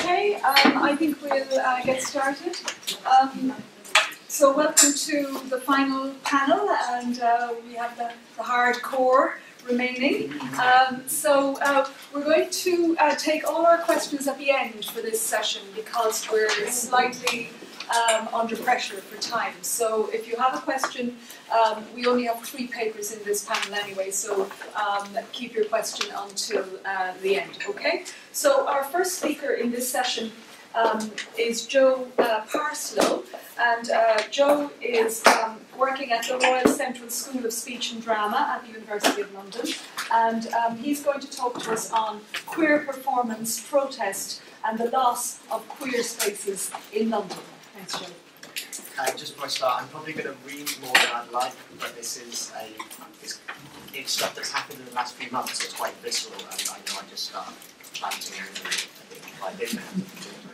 Okay, I think we'll get started. So welcome to the final panel, and we have the hardcore remaining. We're going to take all our questions at the end for this session because we're slightly under pressure for time. So if you have a question, we only have 3 papers in this panel anyway, so keep your question until the end, okay? So our first speaker in this session is Joe Parslow, and Joe is working at the Royal Central School of Speech and Drama at the University of London, and he's going to talk to us on queer performance, protest, and the loss of queer spaces in London. Thanks, Joe. Just before I start, I'm probably going to read more than I'd like, but this is it's stuff that's happened in the last few months. So it's quite visceral, and I know I just start chanting and I think I didn't have to do it.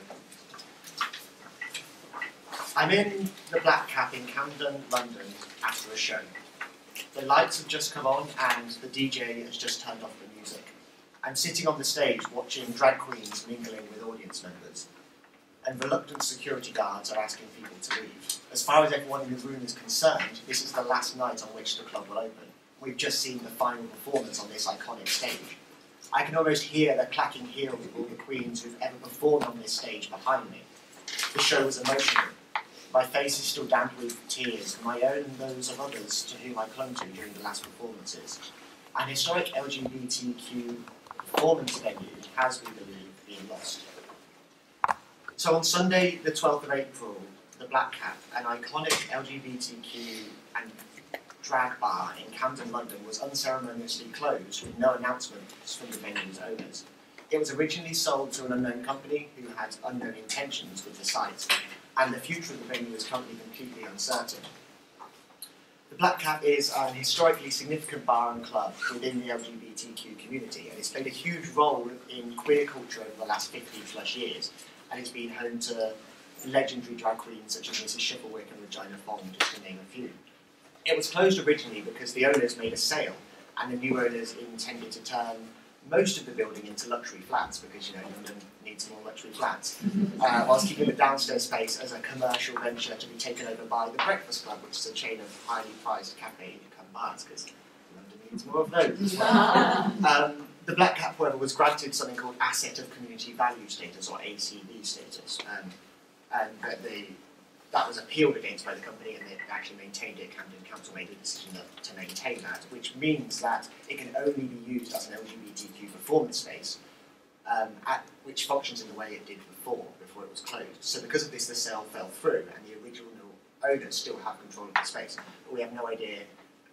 I'm in the Black Cap in Camden, London, after a show. The lights have just come on and the DJ has just turned off the music. I'm sitting on the stage watching drag queens mingling with audience members, and reluctant security guards are asking people to leave. As far as everyone in the room is concerned, this is the last night on which the club will open. We've just seen the final performance on this iconic stage. I can almost hear the clacking heels of all the queens who've ever performed on this stage behind me. The show was emotional. My face is still damp with tears, my own and those of others to whom I clung to during the last performances. An historic LGBTQ performance venue has, we believe, been lost. So on Sunday, the 12th of April, the Black Cap, an iconic LGBTQ and drag bar in Camden, London, was unceremoniously closed with no announcements from the venue's owners. It was originally sold to an unknown company who had unknown intentions with the site, and the future of the venue is currently completely uncertain. The Black Cap is an historically significant bar and club within the LGBTQ community, and it's played a huge role in queer culture over the last 50 plus years, and it's been home to legendary drag queens such as Mrs. Shufflewick and Regina Fong, just to name a few. It was closed originally because the owners made a sale, and the new owners intended to turn most of the building into luxury flats, because, you know, London needs more luxury flats, whilst keeping the downstairs space as a commercial venture to be taken over by the Breakfast Club, which is a chain of highly priced cafe-come bars, because London needs more of those as well. The Black Cap, however, was granted something called Asset of Community Value status, or ACV status, and that was appealed against by the company, and they actually maintained it. Camden Council made a decision to maintain that, which means that it can only be used as an LGBTQ performance space, which functions in the way it did before it was closed. So because of this, the sale fell through, and the original owners still have control of the space. But we have no idea,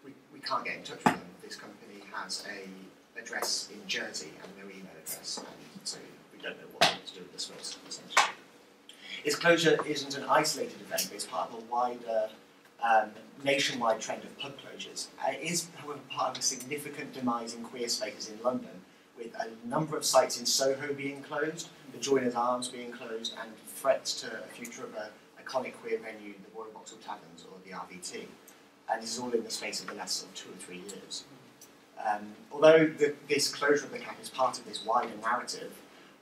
we can't get in touch with them. This company has an address in Jersey and no email address, and so we don't know what to do with the space, essentially. Its closure isn't an isolated event, but it's part of a wider nationwide trend of pub closures. It is, however, part of a significant demise in queer spaces in London, with a number of sites in Soho being closed, the Joiners Arms being closed, and threats to a future of an iconic queer venue, the Royal Vauxhall Taverns, or the RVT. And this is all in the space of the last 2 or 3 years. Although this closure of the cap is part of this wider narrative,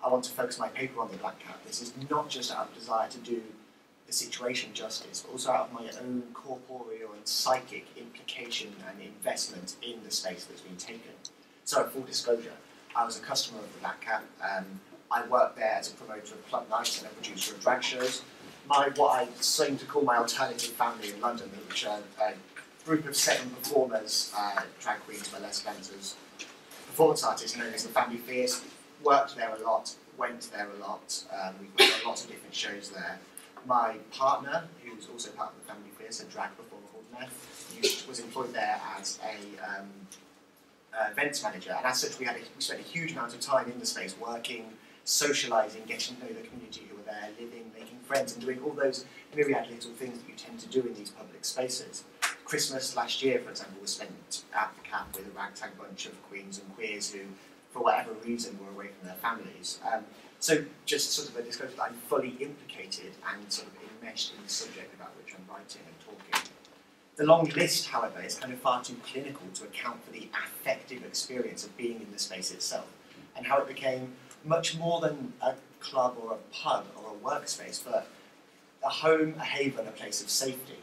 I want to focus my paper on the Black Cap. This is not just out of desire to do the situation justice, but also out of my own corporeal and psychic implication and investment in the space that's been taken. So, full disclosure, I was a customer of the Black Cap. I worked there as a promoter of club nights and a producer of drag shows. What I seem to call my alternative family in London, which are a group of 7 performers, drag queens, burlesque dancers, performance artists known as the Family Fierce. Worked there a lot, went there a lot, we've got lots of different shows there. My partner, who's also part of the Family Fierce, a drag performer called Nev, was employed there as a events manager, and as such we spent a huge amount of time in the space working, socialising, getting to know the community who were there, living, making friends, and doing all those myriad little things that you tend to do in these public spaces. Christmas last year, for example, was spent at the Cap with a ragtag bunch of queens and queers who, for whatever reason, were away from their families. So just sort of a disclosure that I'm fully implicated and sort of enmeshed in the subject about which I'm writing and talking. The long list, however, is kind of far too clinical to account for the affective experience of being in the space itself, and how it became much more than a club or a pub or a workspace, but a home, a haven, a place of safety.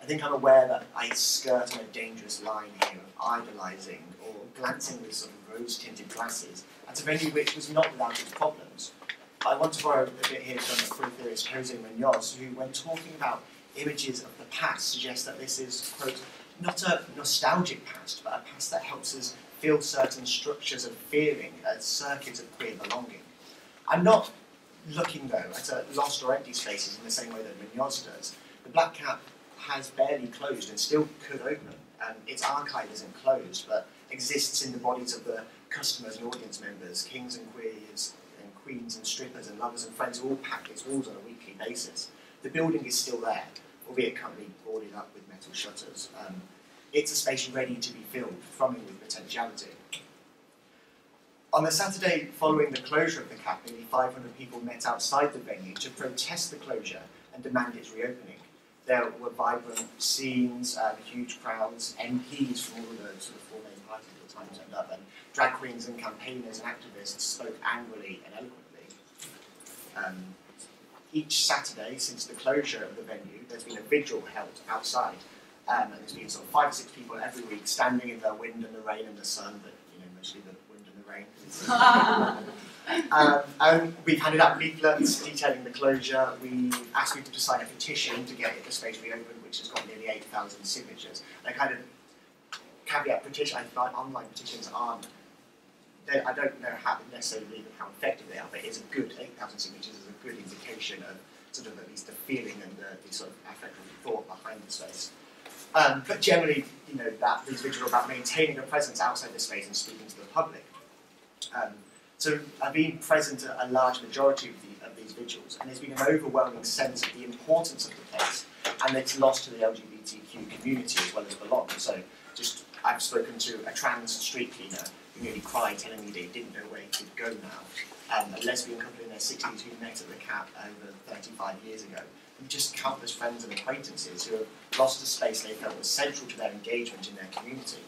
I think I'm aware that I skirt on a dangerous line here of idolising or glancing with sort of rose-tinted glasses at a venue which was not without its problems. I want to borrow a bit here from a queer theorist, Jose Munoz, who, when talking about images of the past, suggests that this is, quote, not a nostalgic past, but a past that helps us feel certain structures of feeling, a circuit of queer belonging. I'm not looking, though, at lost or empty spaces in the same way that Munoz does. The Black Cap has barely closed and still could open. Its archive isn't closed, but exists in the bodies of the customers and audience members, kings and queers, and queens and strippers and lovers and friends who all pack its walls on a weekly basis. The building is still there, albeit currently boarded up with metal shutters. It's a space ready to be filled, thrumming with potentiality. On the Saturday following the closure of the Cap, nearly 500 people met outside the venue to protest the closure and demand its reopening. There were vibrant scenes, huge crowds, MPs from all the sort of four main parties at the time turned up, and drag queens and campaigners and activists spoke angrily and eloquently. Each Saturday since the closure of the venue, there's been a vigil held outside, and there's been sort of 5 or 6 people every week standing in the wind and the rain and the sun, but mostly the wind and the rain. And we've handed out leaflets detailing the closure. We asked people to sign a petition to get the space reopened, which has got nearly 8,000 signatures. And I kind of caveat petition, I find online petitions aren't, I don't know how necessarily how effective they are, but it's a good 8,000 signatures is a good indication of sort of at least the feeling and the sort of affective thought behind the space. But generally, that these vigils are about maintaining a presence outside the space and speaking to the public. So I've been present at a large majority of these vigils, and there's been an overwhelming sense of the importance of the place and its loss to the LGBTQ community as well as belong. So I've spoken to a trans street cleaner who nearly cried, telling me they didn't know where he could go now. A lesbian couple in their 60s who met at the Cap over 35 years ago. And just countless friends and acquaintances who have lost a space they felt was central to their engagement in their community.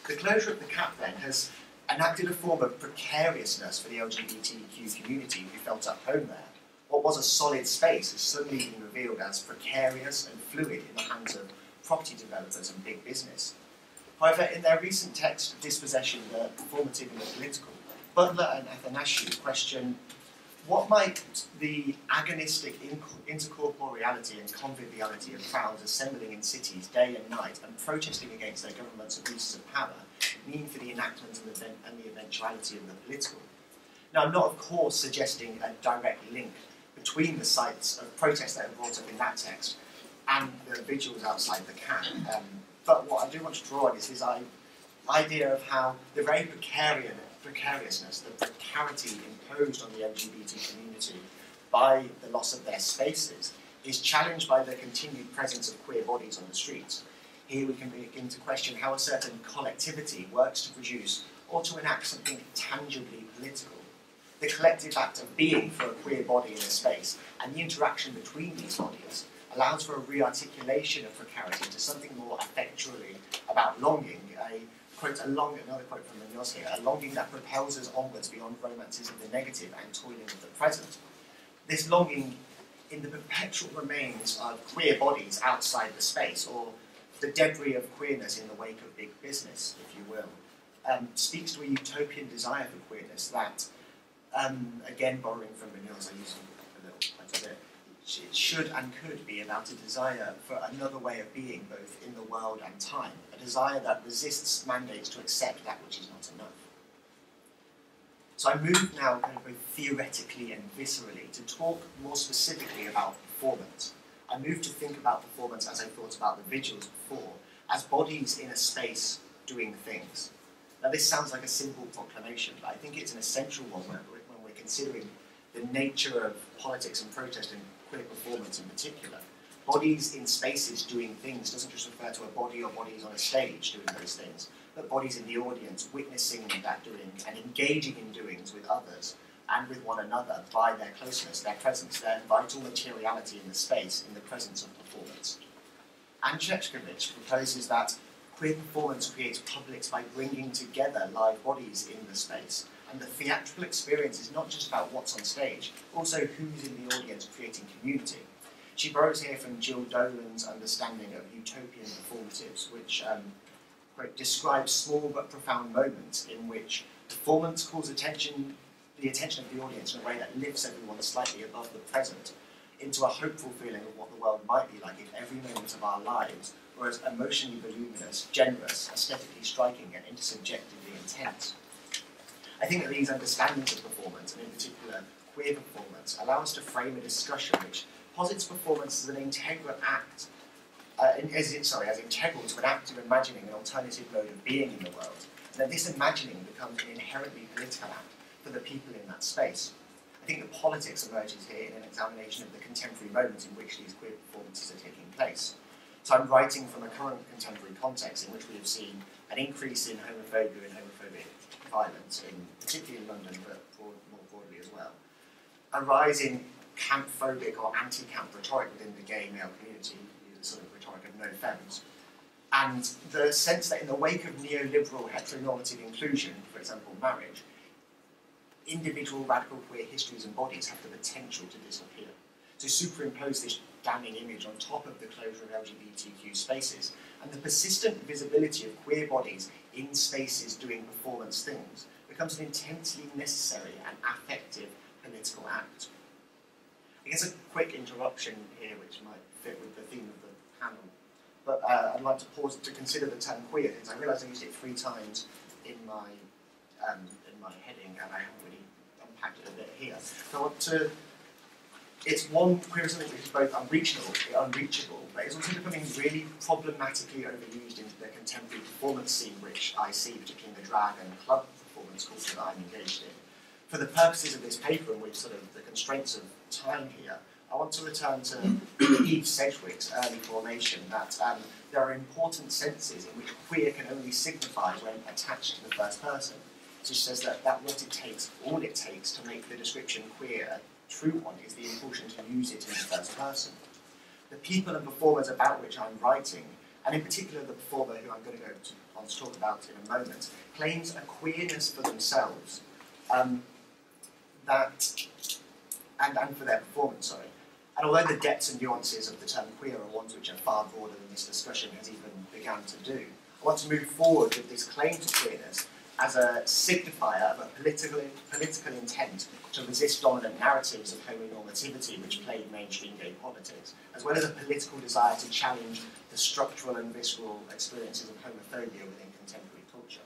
The closure of the Cap, then, has enacted a form of precariousness for the LGBTQ community who felt at home there. What was a solid space has suddenly been revealed as precarious and fluid in the hands of property developers and big business. However, in their recent text, Dispossession, the Performative and the Political, Butler and Athanasiou question what might the agonistic intercorporeality and conviviality of crowds assembling in cities day and night and protesting against their government's abuses of power mean for the enactment and the eventuality of the political? Now, I'm not, of course, suggesting a direct link between the sites of protest that are brought up in that text and the vigils outside the Cap. But what I do want to draw on is this idea of how the very precariousness, the precarity imposed on the LGBT community by the loss of their spaces is challenged by the continued presence of queer bodies on the streets. Here we can begin to question how a certain collectivity works to produce or to enact something tangibly political. The collective act of being for a queer body in a space and the interaction between these bodies allows for a re-articulation of precarity to something more effectually about longing, another quote from Munoz here, a longing that propels us onwards beyond romances of the negative and toiling of the present. This longing in the perpetual remains of queer bodies outside the space, or the debris of queerness in the wake of big business, if you will, speaks to a utopian desire for queerness that, again borrowing from Munoz, I use a little quite a bit, it should and could be about a desire for another way of being, both in the world and time, a desire that resists mandates to accept that which is not enough. So I move now kind of both theoretically and viscerally to talk more specifically about performance. I move to think about performance as I thought about the vigils before, as bodies in a space doing things. Now this sounds like a simple proclamation, but I think it's an essential one when we're considering the nature of politics and protest and queer performance in particular. Bodies in spaces doing things doesn't just refer to a body or bodies on a stage doing those things, but bodies in the audience witnessing that doing and engaging in doings with others and with one another by their closeness, their presence, their vital materiality in the space in the presence of performance. And Shechkovich proposes that queer performance creates publics by bringing together live bodies in the space And the theatrical experience is not just about what's on stage, but also who's in the audience creating community. She borrows here from Jill Dolan's understanding of utopian performatives, which quote, describes small but profound moments in which performance calls the attention of the audience in a way that lifts everyone slightly above the present into a hopeful feeling of what the world might be like if every moment of our lives were as emotionally voluminous, generous, aesthetically striking, and intersubjectively intense. I think that these understandings of performance, and in particular queer performance, allow us to frame a discussion which posits performance as an integral act, as integral to an act of imagining an alternative mode of being in the world, and that this imagining becomes an inherently political act for the people in that space. I think that politics emerges here in an examination of the contemporary moment in which these queer performances are taking place. So I'm writing from a current contemporary context in which we have seen an increase in homophobia and homophobic violence, particularly in London, but more broadly as well. A rise in camp-phobic or anti-camp rhetoric within the gay male community, the sort of rhetoric of no femmes, and the sense that in the wake of neoliberal heteronormative inclusion, for example marriage, individual radical queer histories and bodies have the potential to disappear. To superimpose this damning image on top of the closure of LGBTQ spaces and the persistent visibility of queer bodies in spaces doing performance things becomes an intensely necessary and affective political act. I guess a quick interruption here which might fit with the theme of the panel, but I'd like to pause to consider the term queer, because I realise I used it 3 times in my heading and I haven't really unpacked it a bit here. So I want to, it's one, queer is something which is both unreachable, but it's also becoming really problematically overused into the contemporary performance scene which I see, particularly in the drag and club performance culture that I'm engaged in. For the purposes of this paper and with sort of the constraints of time here, I want to return to Eve Sedgwick's early formation that there are important senses in which queer can only signify when attached to the first person. So she says that all it takes to make the description queer a true one is the impulsion to use it in the first person. The people and performers about which I'm writing, and in particular the performer who I'm going to go on to talk about in a moment, claims a queerness for themselves and for their performance, sorry. And although the depths and nuances of the term queer are ones which are far broader than this discussion has even begun to do, I want to move forward with this claim to queerness as a signifier of a political intent to resist dominant narratives of homonormativity which plague mainstream gay politics, as well as a political desire to challenge the structural and visceral experiences of homophobia within contemporary culture.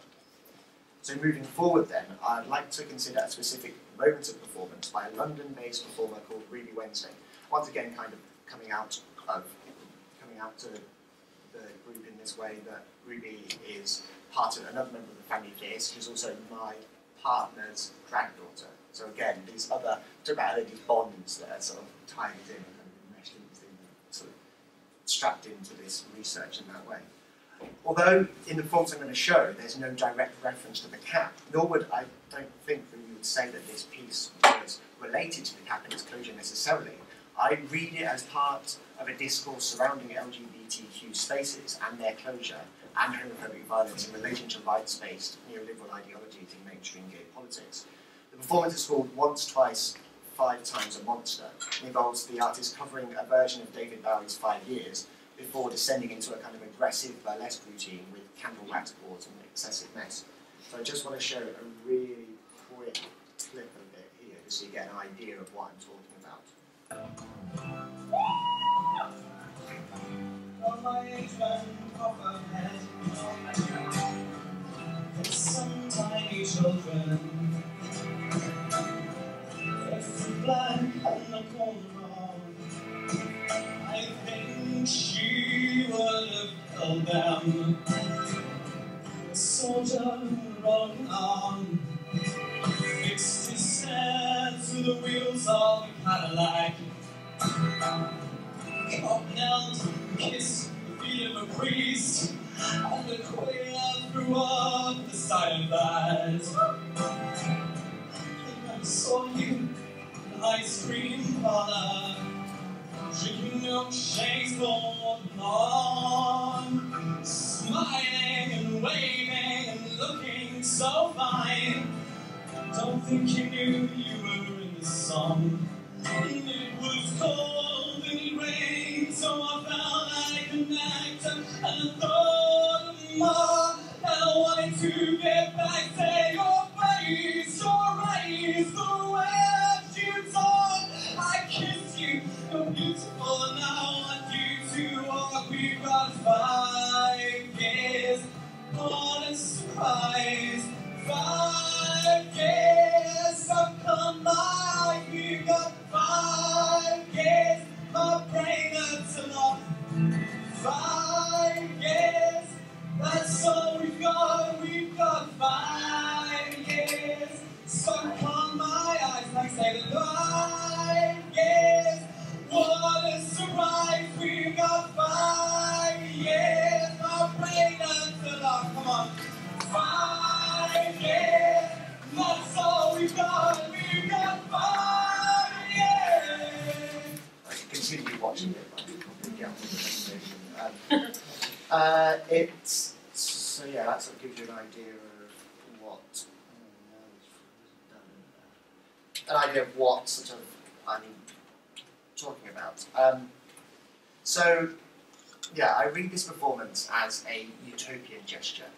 So moving forward then, I'd like to consider a specific moment of performance by a London-based performer called Ruby Wednesday. Once again, kind of coming out to the group in this way that Ruby is part of another member of the family case. She's also my partner's granddaughter. So again, these bonds that are sort of tied in and meshed into, sort of strapped into this research in that way. Although in the performance I'm going to show, there's no direct reference to the cap, nor would I don't think that you would say that this piece was related to the cap and its closure necessarily. I read it as part of a discourse surrounding LGBTQ spaces and their closure and homophobic violence in relation to rights-based neoliberal ideologies in mainstream gay politics. The performance is called Once, Twice, 5 Times a Monster. It involves the artist covering a version of David Bowie's 5 Years before descending into a kind of aggressive burlesque routine with candle wax boards and excessive mess. So I just want to show a really quick clip of it here just so you get an idea of what I'm talking about. On my apron, copper head, there's some tiny children. It's black and the corner wrong. I think she would have killed them. The soldier rolling on fixed his head to the wheels of the Cadillac. Cop knelt and kissed the feet of a priest, and the queer threw up the sight of that. I saw you in the ice cream parlor, drinking milkshakes all along, smiling and waving and looking so fine. Don't think you knew you were in the song. It was cold and it rained, so I felt like an actor, and I thought of more. And I wanted to get back to your face, the way that you talk. I kissed you, you're beautiful, and now I want you to walk. We've got 5 years, what a surprise. 5 years, how come we've got 5 years, my brain hurts a lot. 5 years, that's all we've got 5 years. So come my eyes, like say the 5 years, what a surprise, we've got 5 years, my brain hurts a lot, come on. 5 years, that's all we've got 5 years. I can continue watching it, but so yeah, that sort of gives you an idea of what, sort of I'm talking about. So yeah, I read this performance as a utopian gesture,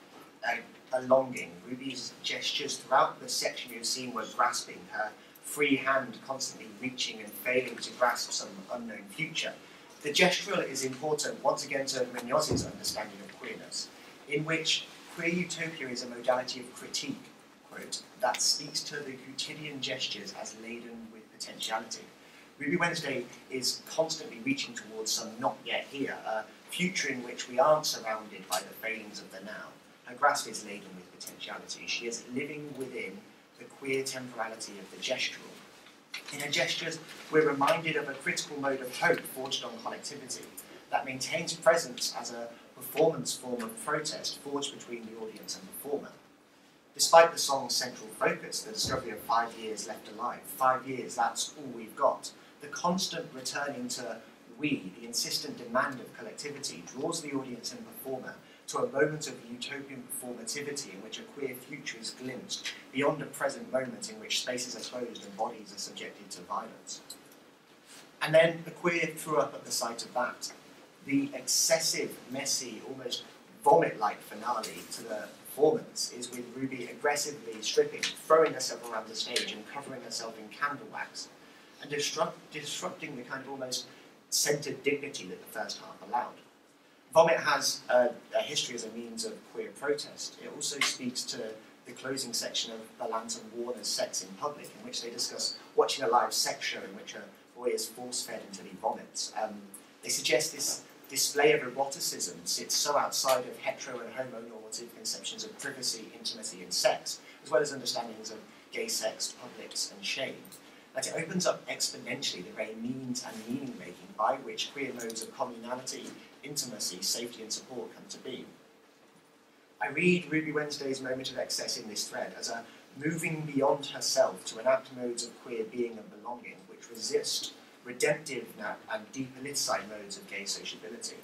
a longing. Ruby's gestures throughout the section you've seen were grasping, her free hand constantly reaching and failing to grasp some unknown future. The gestural is important once again to Muñoz's understanding of queerness, in which queer utopia is a modality of critique, quote, that speaks to the quotidian gestures as laden with potentiality. Ruby Wednesday is constantly reaching towards some not yet here, a future in which we aren't surrounded by the failings of the now. Her grasp is laden with potentiality. She is living within the queer temporality of the gestural. In her gestures, we're reminded of a critical mode of hope forged on collectivity that maintains presence as a performance form of protest forged between the audience and performer. Despite the song's central focus, the discovery of 5 years left alive, 5 years, that's all we've got. The constant returning to we, the insistent demand of collectivity, draws the audience and performer to a moment of utopian performativity in which a queer future is glimpsed beyond a present moment in which spaces are closed and bodies are subjected to violence. And then the queer threw up at the sight of that. The excessive, messy, almost vomit-like finale to the performance is with Ruby aggressively stripping, throwing herself around the stage and covering herself in candle wax, and disrupting the kind of almost centred dignity that the first half allowed. Vomit has a history as a means of queer protest. It also speaks to the closing section of Ballant and Warner's Sex in Public, in which they discuss watching a live sex show in which a boy is force-fed until he vomits. They suggest this display of eroticism sits so outside of hetero and homonormative conceptions of privacy, intimacy and sex, as well as understandings of gay sex, publics and shame, that it opens up exponentially the very means and meaning-making by which queer modes of communality, intimacy, safety and support come to be. I read Ruby Wednesday's moment of excess in this thread as a moving beyond herself to enact modes of queer being and belonging which resist redemptive and depoliticized modes of gay sociability.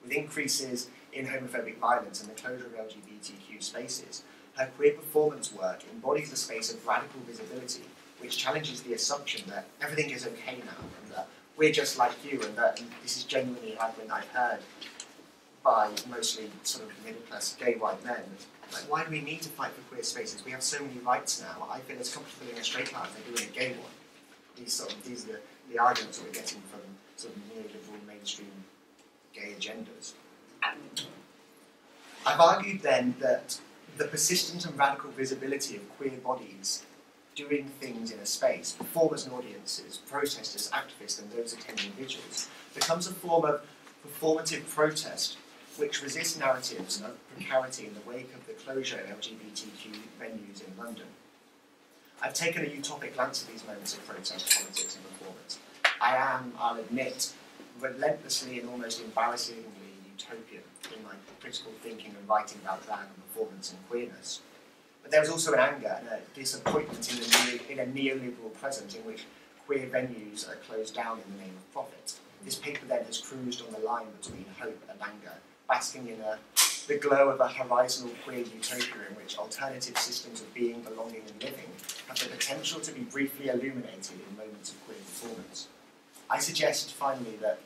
With increases in homophobic violence and the closure of LGBTQ spaces, her queer performance work embodies a space of radical visibility which challenges the assumption that everything is okay now and that we're just like you and that this is genuinely an argument I've heard by mostly sort of middle-class gay white men. Like, why do we need to fight for queer spaces? We have so many rights now. I feel as comfortable in a straight life as I do in a gay one. These are the arguments that we're getting from sort of neoliberal mainstream gay agendas. I've argued then that the persistent and radical visibility of queer bodies doing things in a space, performers and audiences, protesters, activists and those attending vigils, becomes a form of performative protest which resists narratives of precarity in the wake of the closure of LGBTQ venues in London. I've taken a utopic glance at these moments of protest, politics and performance. I am, I'll admit, relentlessly and almost embarrassingly utopian in my critical thinking and writing about drag and performance and queerness. But there was also an anger and a disappointment in a neoliberal present in which queer venues are closed down in the name of profit. This paper then has cruised on the line between hope and anger, basking in a the glow of a horizontal queer utopia in which alternative systems of being, belonging and living have the potential to be briefly illuminated in moments of queer performance. I suggest, finally, that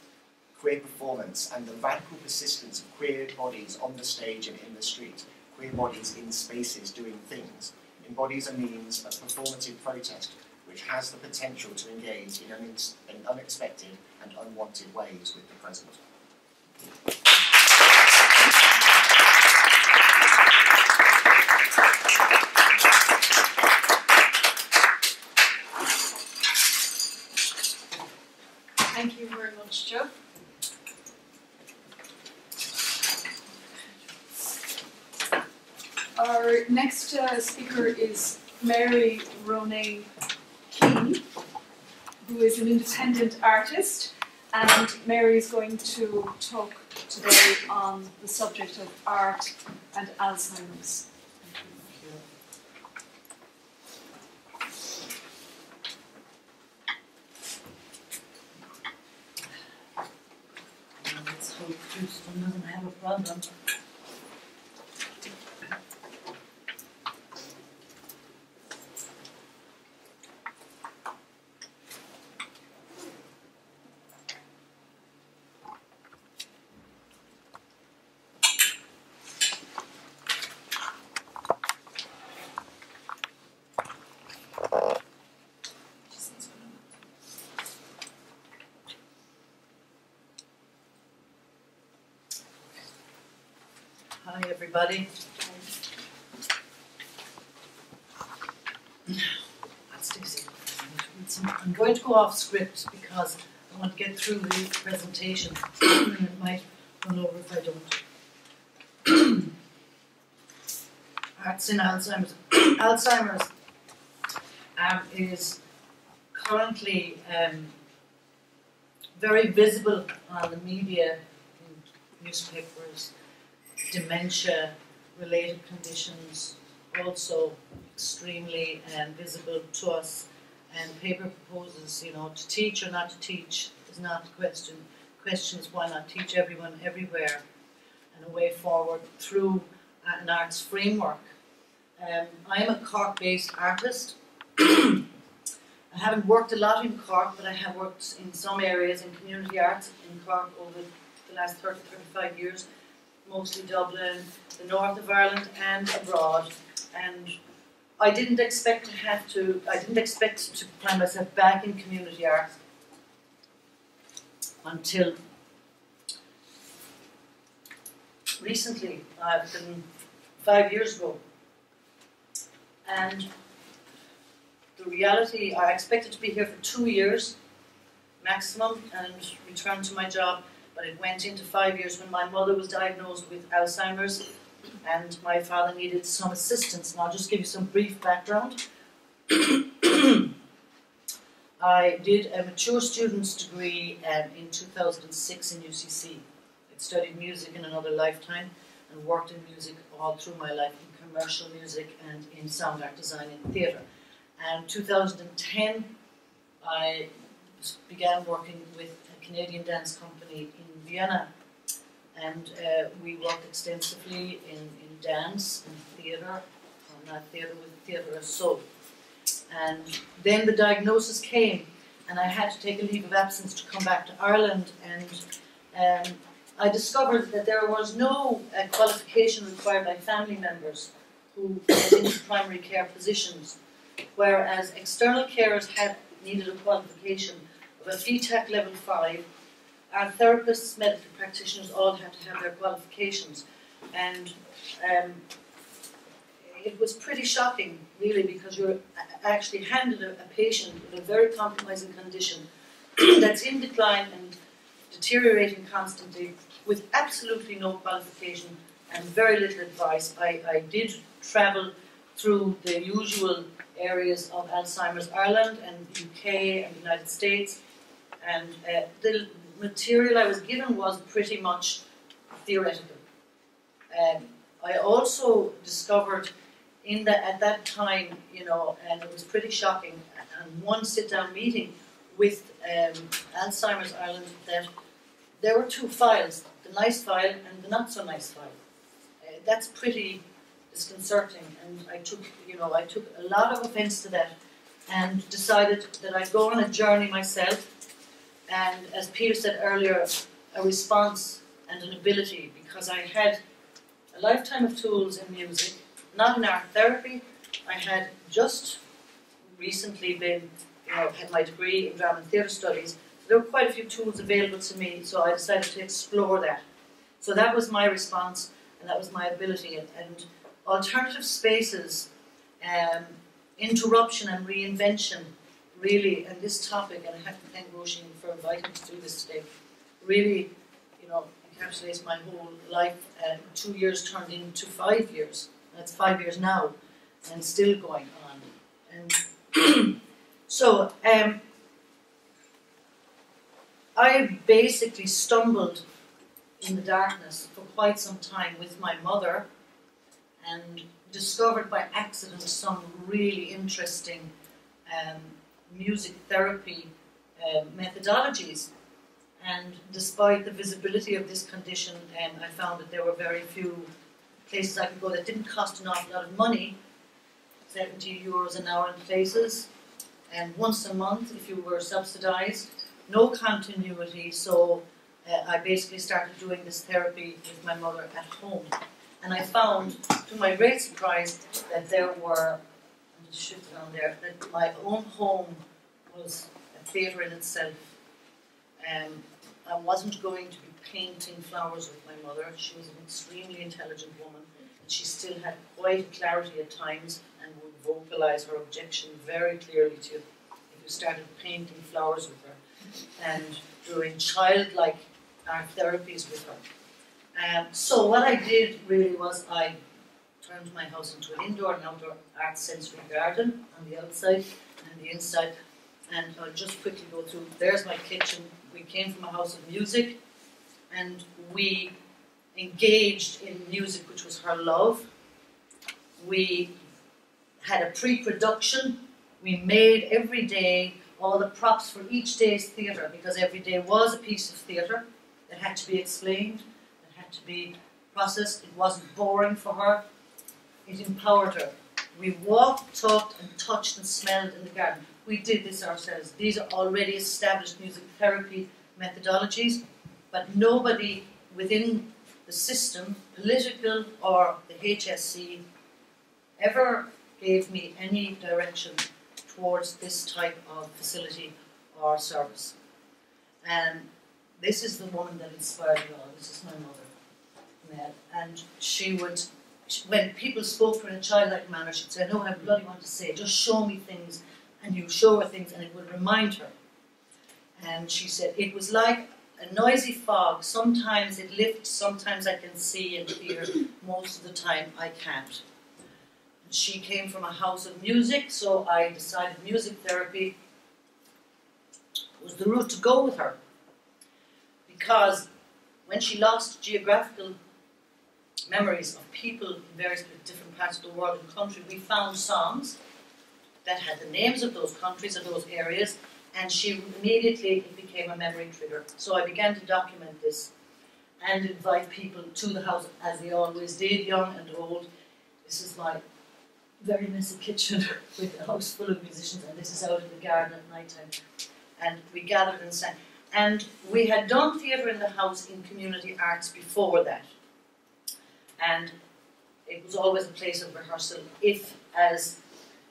queer performance and the radical persistence of queer bodies on the stage and in the street, queer bodies in spaces doing things, embodies a means of performative protest which has the potential to engage in unexpected and unwanted ways with the present. Thank you very much, Joe. Our next speaker is Mary Roynane-Keane, who is an independent artist, and Mary is going to talk today on the subject of art and Alzheimer's. Let's hope Houston doesn't have a problem. Hi, everybody. That's easy. I'm going to go off script because I want to get through the presentation. It might run over if I don't. Arts in Alzheimer's. Alzheimer's is currently very visible on the media, in newspapers. Dementia-related conditions also extremely visible to us, and paper proposes, to teach or not to teach is not the question. The question is why not teach everyone everywhere, and a way forward through an arts framework. I'm a Cork-based artist. I haven't worked a lot in Cork, but I have worked in some areas in community arts in Cork over the last 30-35 years. Mostly Dublin, the north of Ireland and abroad, and I didn't expect to find myself back in community art until recently, 5 years ago. And the reality, I expected to be here for 2 years maximum and return to my job. But it went into 5 years when my mother was diagnosed with Alzheimer's and my father needed some assistance. And I'll just give you some brief background. I did a mature student's degree in 2006 in UCC. I'd studied music in another lifetime and worked in music all through my life, in commercial music and in sound art design in theatre. And 2010, I began working with a Canadian dance company in Vienna, and we worked extensively in dance and theatre, or not theatre, with theatre as so. And then the diagnosis came, and I had to take a leave of absence to come back to Ireland, and I discovered that there was no qualification required by family members who went into primary care positions, whereas external carers had needed a qualification of a FETAC level 5. Our therapists, medical practitioners all had to have their qualifications, and it was pretty shocking, really, because you're actually handed a patient with a very compromising condition that's in decline and deteriorating constantly with absolutely no qualification and very little advice. I did travel through the usual areas of Alzheimer's Ireland and UK and the United States, and the material I was given was pretty much theoretical. I also discovered at that time, and it was pretty shocking, and one sit-down meeting with Alzheimer's Ireland, that there were two files, the nice file and the not-so-nice file. that's pretty disconcerting, and I took a lot of offence to that, and decided that I'd go on a journey myself, and as Peter said earlier, a response and an ability, because I had a lifetime of tools in music, not in art therapy. I had just recently had my degree in drama and theatre studies. There were quite a few tools available to me, so I decided to explore that. So that was my response, and that was my ability. And alternative spaces, interruption and reinvention, really, and this topic, and I have to thank Roynane for inviting me to do this today, really, encapsulates my whole life. 2 years turned into 5 years. That's 5 years now, and still going on. And so, I basically stumbled in the darkness for quite some time with my mother, and discovered by accident some really interesting music therapy methodologies. And despite the visibility of this condition, I found that there were very few places I could go that didn't cost an awful lot of money, 70 euros an hour in places, and once a month if you were subsidized, no continuity. So I basically started doing this therapy with my mother at home. And I found, to my great surprise, that there were, I'll just shift down there, that my own home was a theatre in itself. I wasn't going to be painting flowers with my mother. She was an extremely intelligent woman, and she still had quite a clarity at times and would vocalize her objection very clearly to if you started painting flowers with her and doing childlike art therapies with her. So what I did really was I turned my house into an indoor and outdoor art sensory garden on the outside and the inside. And I'll just quickly go through. There's my kitchen. We came from a house of music, and we engaged in music, which was her love. We had a pre-production. We made every day all the props for each day's theatre, because every day was a piece of theatre that had to be explained, that had to be processed. It wasn't boring for her. It empowered her. We walked, talked, and touched and smelled in the garden. We did this ourselves. These are already established music therapy methodologies, but nobody within the system, political or the HSC, ever gave me any direction towards this type of facility or service. And this is the woman that inspired me all. This is my mother, Mel. And she would, when people spoke to her in a childlike manner, she'd say, "I know what I bloody want to say, just show me things." And you show her things, and it would remind her. And she said, it was like a noisy fog. Sometimes it lifts, sometimes I can see and hear. Most of the time, I can't. And she came from a house of music, so I decided music therapy was the route to go with her. Because when she lost geographical memories of people in various different parts of the world and country, we found songs that had the names of those countries or those areas, and she immediately, it became a memory trigger. So I began to document this and invite people to the house, as they always did, young and old. This is my very messy kitchen with a house full of musicians, and this is out in the garden at night time. And we gathered and sang. And we had done theatre in the house in community arts before that. And it was always a place of rehearsal. If, as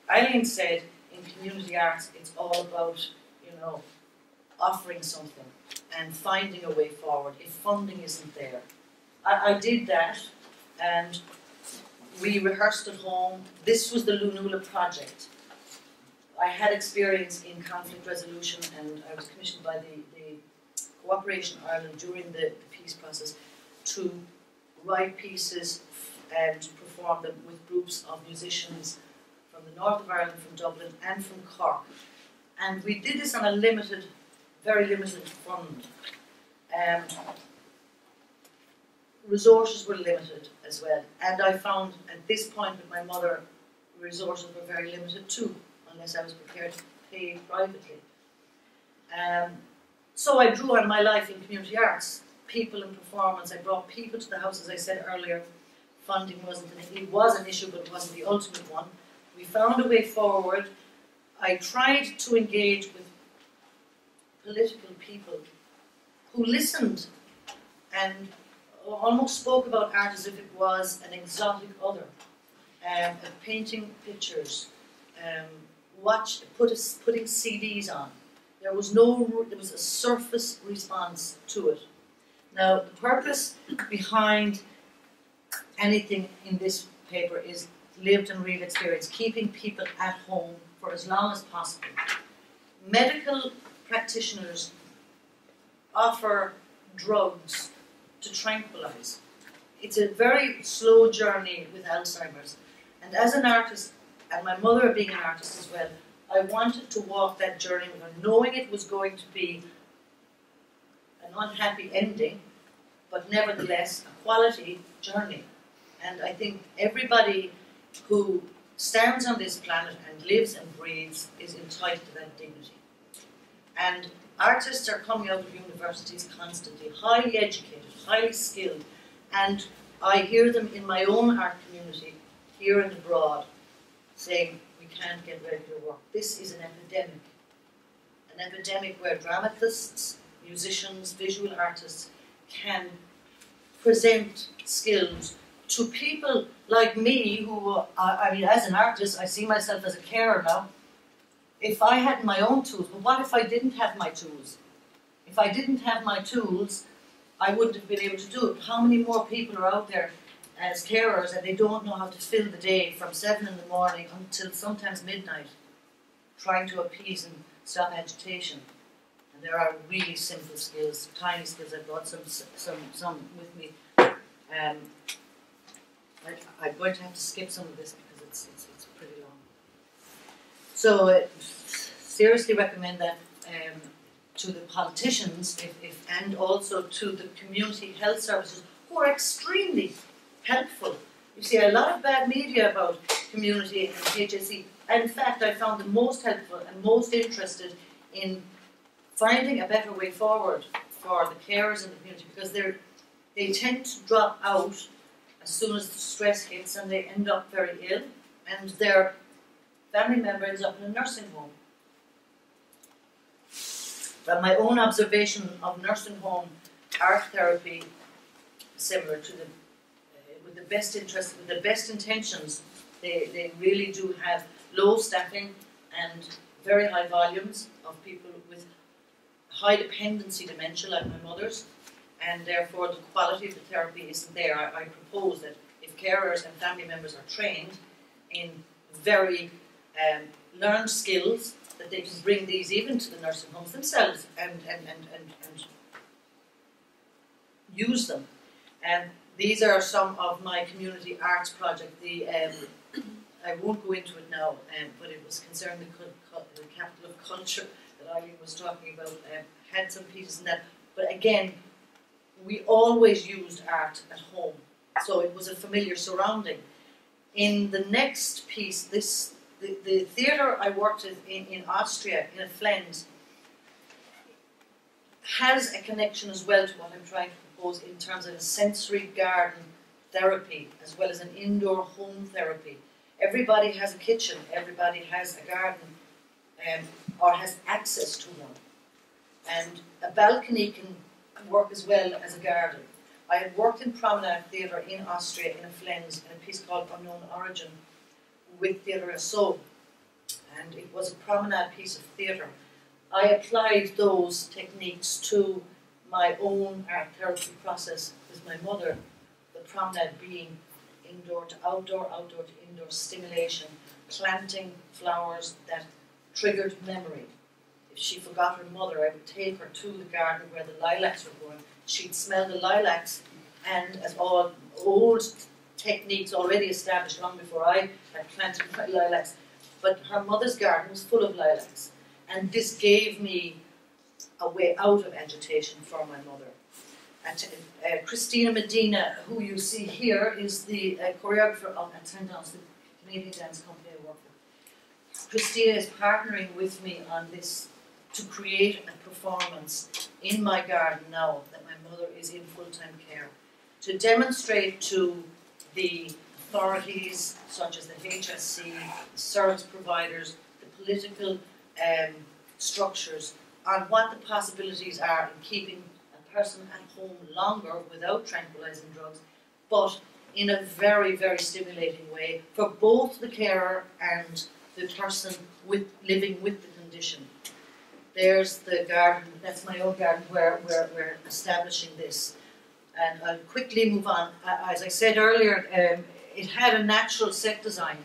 Eileen said, in community arts, it's all about, offering something and finding a way forward if funding isn't there. I did that, and we rehearsed at home. This was the Lunula project. I had experience in conflict resolution, and I was commissioned by the Cooperation Ireland during the peace process to write pieces and perform them with groups of musicians from the north of Ireland, from Dublin, and from Cork. And we did this on a limited, very limited fund. Resources were limited as well. And I found at this point with my mother, resources were very limited too, unless I was prepared to pay privately. So I drew on my life in community arts, people and performance. I brought people to the house, as I said earlier, funding it was an issue, but it wasn't the ultimate one. We found a way forward. I tried to engage with political people who listened and almost spoke about art as if it was an exotic other. Painting pictures, putting CDs on. There was a surface response to it. Now, the purpose behind anything in this paper is lived and real experience, keeping people at home for as long as possible. Medical practitioners offer drugs to tranquilize. It's a very slow journey with Alzheimer's. And as an artist, and my mother being an artist as well, I wanted to walk that journey with her, knowing it was going to be an unhappy ending, but nevertheless a quality journey. And I think everybody who stands on this planet and lives and breathes is entitled to that dignity. And artists are coming out of universities constantly, highly educated, highly skilled, and I hear them in my own art community, here and abroad, saying, we can't get regular work. This is an epidemic where dramatists, musicians, visual artists can present skills to people like me who, I mean, as an artist, I see myself as a carer now. If I had my own tools, but what if I didn't have my tools? If I didn't have my tools, I wouldn't have been able to do it. How many more people are out there as carers and they don't know how to fill the day from 7 in the morning until sometimes midnight, trying to appease and stop agitation? And there are really simple skills, tiny skills. I brought some with me. I'm going to have to skip some of this because it's pretty long. So seriously recommend that to the politicians and also to the community health services, who are extremely helpful. You see a lot of bad media about community and HSE. In fact, I found the most helpful and most interested in finding a better way forward for the carers in the community, because they tend to drop out as soon as the stress hits and they end up very ill, and their family member ends up in a nursing home. But my own observation of nursing home art therapy, similar to with the best interest, with the best intentions, they really do have low staffing and very high volumes of people with high dependency dementia, like my mother's, and therefore the quality of the therapy isn't there. I propose that if carers and family members are trained in very learned skills, that they can bring these even to the nursing homes themselves and use them. These are some of my community arts projects. I won't go into it now, but it was concerning the capital of culture that Eileen was talking about. Had some pieces in that, but again, we always used art at home, so it was a familiar surrounding. In the next piece, the theatre I worked in Austria, in Flens, has a connection as well to what I'm trying to propose in terms of a sensory garden therapy as well as an indoor home therapy. Everybody has a kitchen, everybody has a garden, or has access to one. And a balcony can work as well as a garden. I had worked in Promenade Theatre in Austria, in a Flens, in a piece called Unknown Origin, with Theatre Assault, and it was a promenade piece of theatre. I applied those techniques to my own art therapy process with my mother, the promenade being indoor to outdoor, outdoor to indoor stimulation, planting flowers that triggered memory. If she forgot her mother, I would take her to the garden where the lilacs were growing. She'd smell the lilacs, and as all old techniques already established long before I had planted my lilacs, but her mother's garden was full of lilacs, and this gave me a way out of agitation for my mother. Christina Medina, who you see here, is the choreographer of Attendance, the Canadian dance company I work with. Christina is partnering with me on this to create a performance in my garden now that my mother is in full-time care, to demonstrate to the authorities such as the HSC, the service providers, the political structures on what the possibilities are in keeping a person at home longer without tranquilizing drugs, but in a very, very stimulating way for both the carer and the person living with the condition. There's the garden, that's my own garden where we're establishing this. And I'll quickly move on. As I said earlier, it had a natural set design.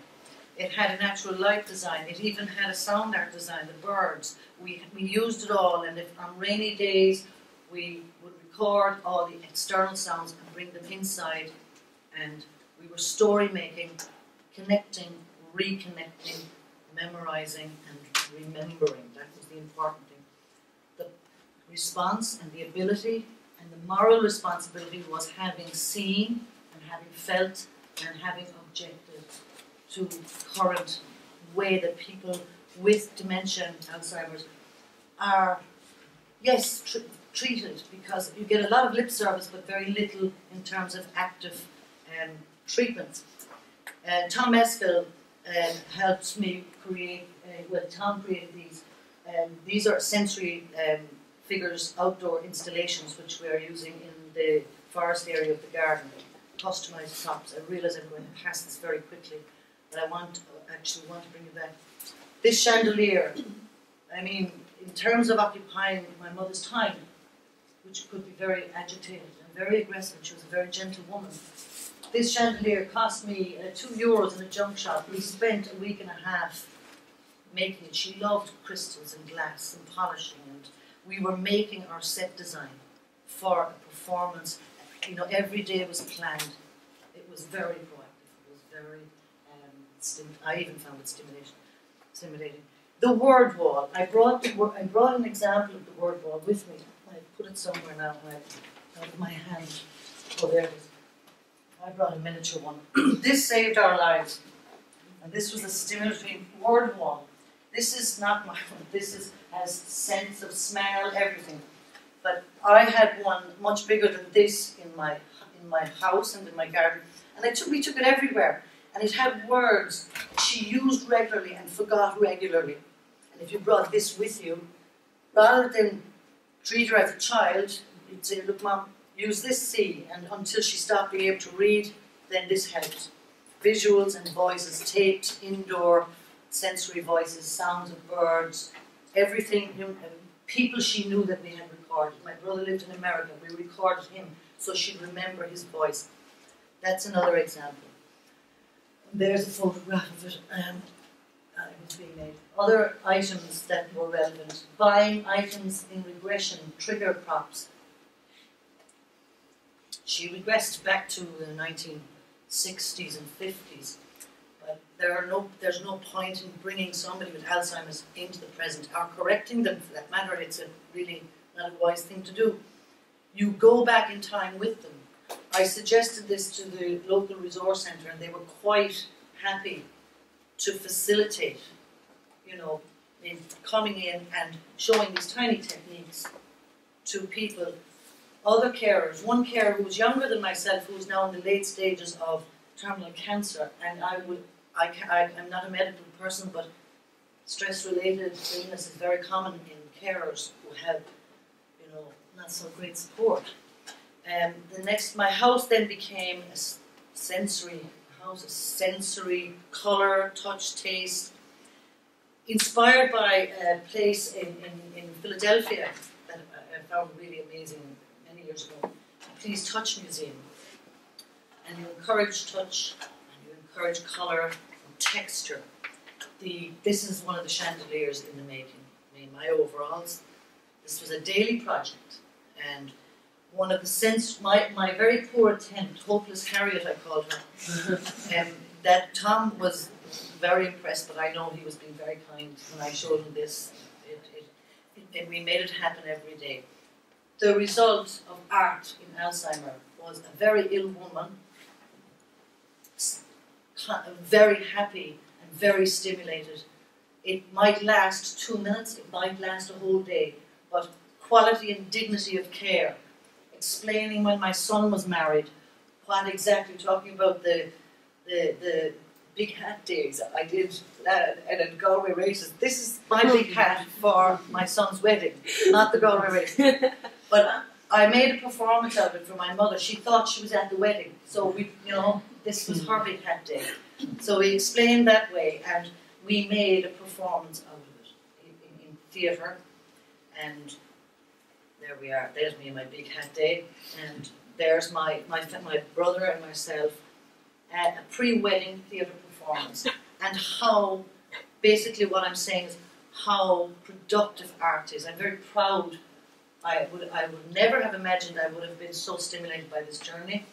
It had a natural light design. It even had a sound art design, the birds. We used it all, and if on rainy days we would record all the external sounds and bring them inside, and we were story making, connecting, reconnecting, memorizing and remembering. That was the important thing. The response and the ability and the moral responsibility was having seen and having felt and having objected to the current way that people with dementia and Alzheimer's are, yes, treated, because you get a lot of lip service but very little in terms of active treatments. Tom Eskel helped me create, well, Tom created these. These are sensory figures, outdoor installations, which we are using in the forest area of the garden. Customized props. I realise I'm going to pass this very quickly, but I actually want to bring it back. This chandelier, I mean, in terms of occupying my mother's time, which could be very agitated and very aggressive, she was a very gentle woman. This chandelier cost me €2 in a junk shop. We spent a week and a half making it. She loved crystals and glass and polishing, and we were making our set design for a performance. You know, every day was planned. It was very proactive. It was very, I even found it stimulating. The word wall. I brought an example of the word wall with me. I put it somewhere now. Out of my hand. Oh, there it is. I brought a miniature one. This saved our lives. And this was a stimulating word wall. This is not my one. This has sense of smell, everything. But I had one much bigger than this in my house and in my garden. And we took it everywhere. And it had words she used regularly and forgot regularly. And if you brought this with you, rather than treat her as a child, you'd say, look, Mom, use this C, and until she stopped being able to read, then this helped. Visuals and voices taped, indoor, sensory voices, sounds of birds, everything, people she knew that we had recorded. My brother lived in America, we recorded him so she'd remember his voice. That's another example. There's a photograph of it. It was being made. Other items that were relevant. Buying items in regression, trigger props. She regressed back to the 1960s and 50s, but there's no point in bringing somebody with Alzheimer's into the present, or correcting them for that matter. It's really not a wise thing to do. You go back in time with them. I suggested this to the local resource centre, and they were quite happy to facilitate, you know, in coming in and showing these tiny techniques to people. Other carers, one carer who was younger than myself, who is now in the late stages of terminal cancer, and I'm not a medical person, but stress-related illness is very common in carers who have, you know, not so great support. My house then became a sensory house, a sensory colour, touch, taste, inspired by a place in Philadelphia that I found really amazing many years ago, a Please Touch Museum. And you encourage touch, and you encourage colour and texture. This is one of the chandeliers in the making. I mean, my overalls. This was a daily project, and one of the my very poor attempt, Hopeless Harriet I called her, that Tom was very impressed, but I know he was being very kind when I showed him this. And we made it happen every day. The result of art in Alzheimer was a very ill woman, very happy and very stimulated. It might last 2 minutes, it might last a whole day, but quality and dignity of care, explaining when my son was married, what exactly, talking about the big hat days. I did and at Galway races. This is my big hat for my son's wedding, not the Galway race. But I made a performance out of it for my mother. She thought she was at the wedding, so we, this was her big hat day. So we explained that way, and we made a performance out of it in theatre. And there we are. There's me and my big hat day, and there's my brother and myself at a pre-wedding theatre performance. And how, basically what I'm saying is how productive art is. I'm very proud. I would never have imagined I would have been so stimulated by this journey,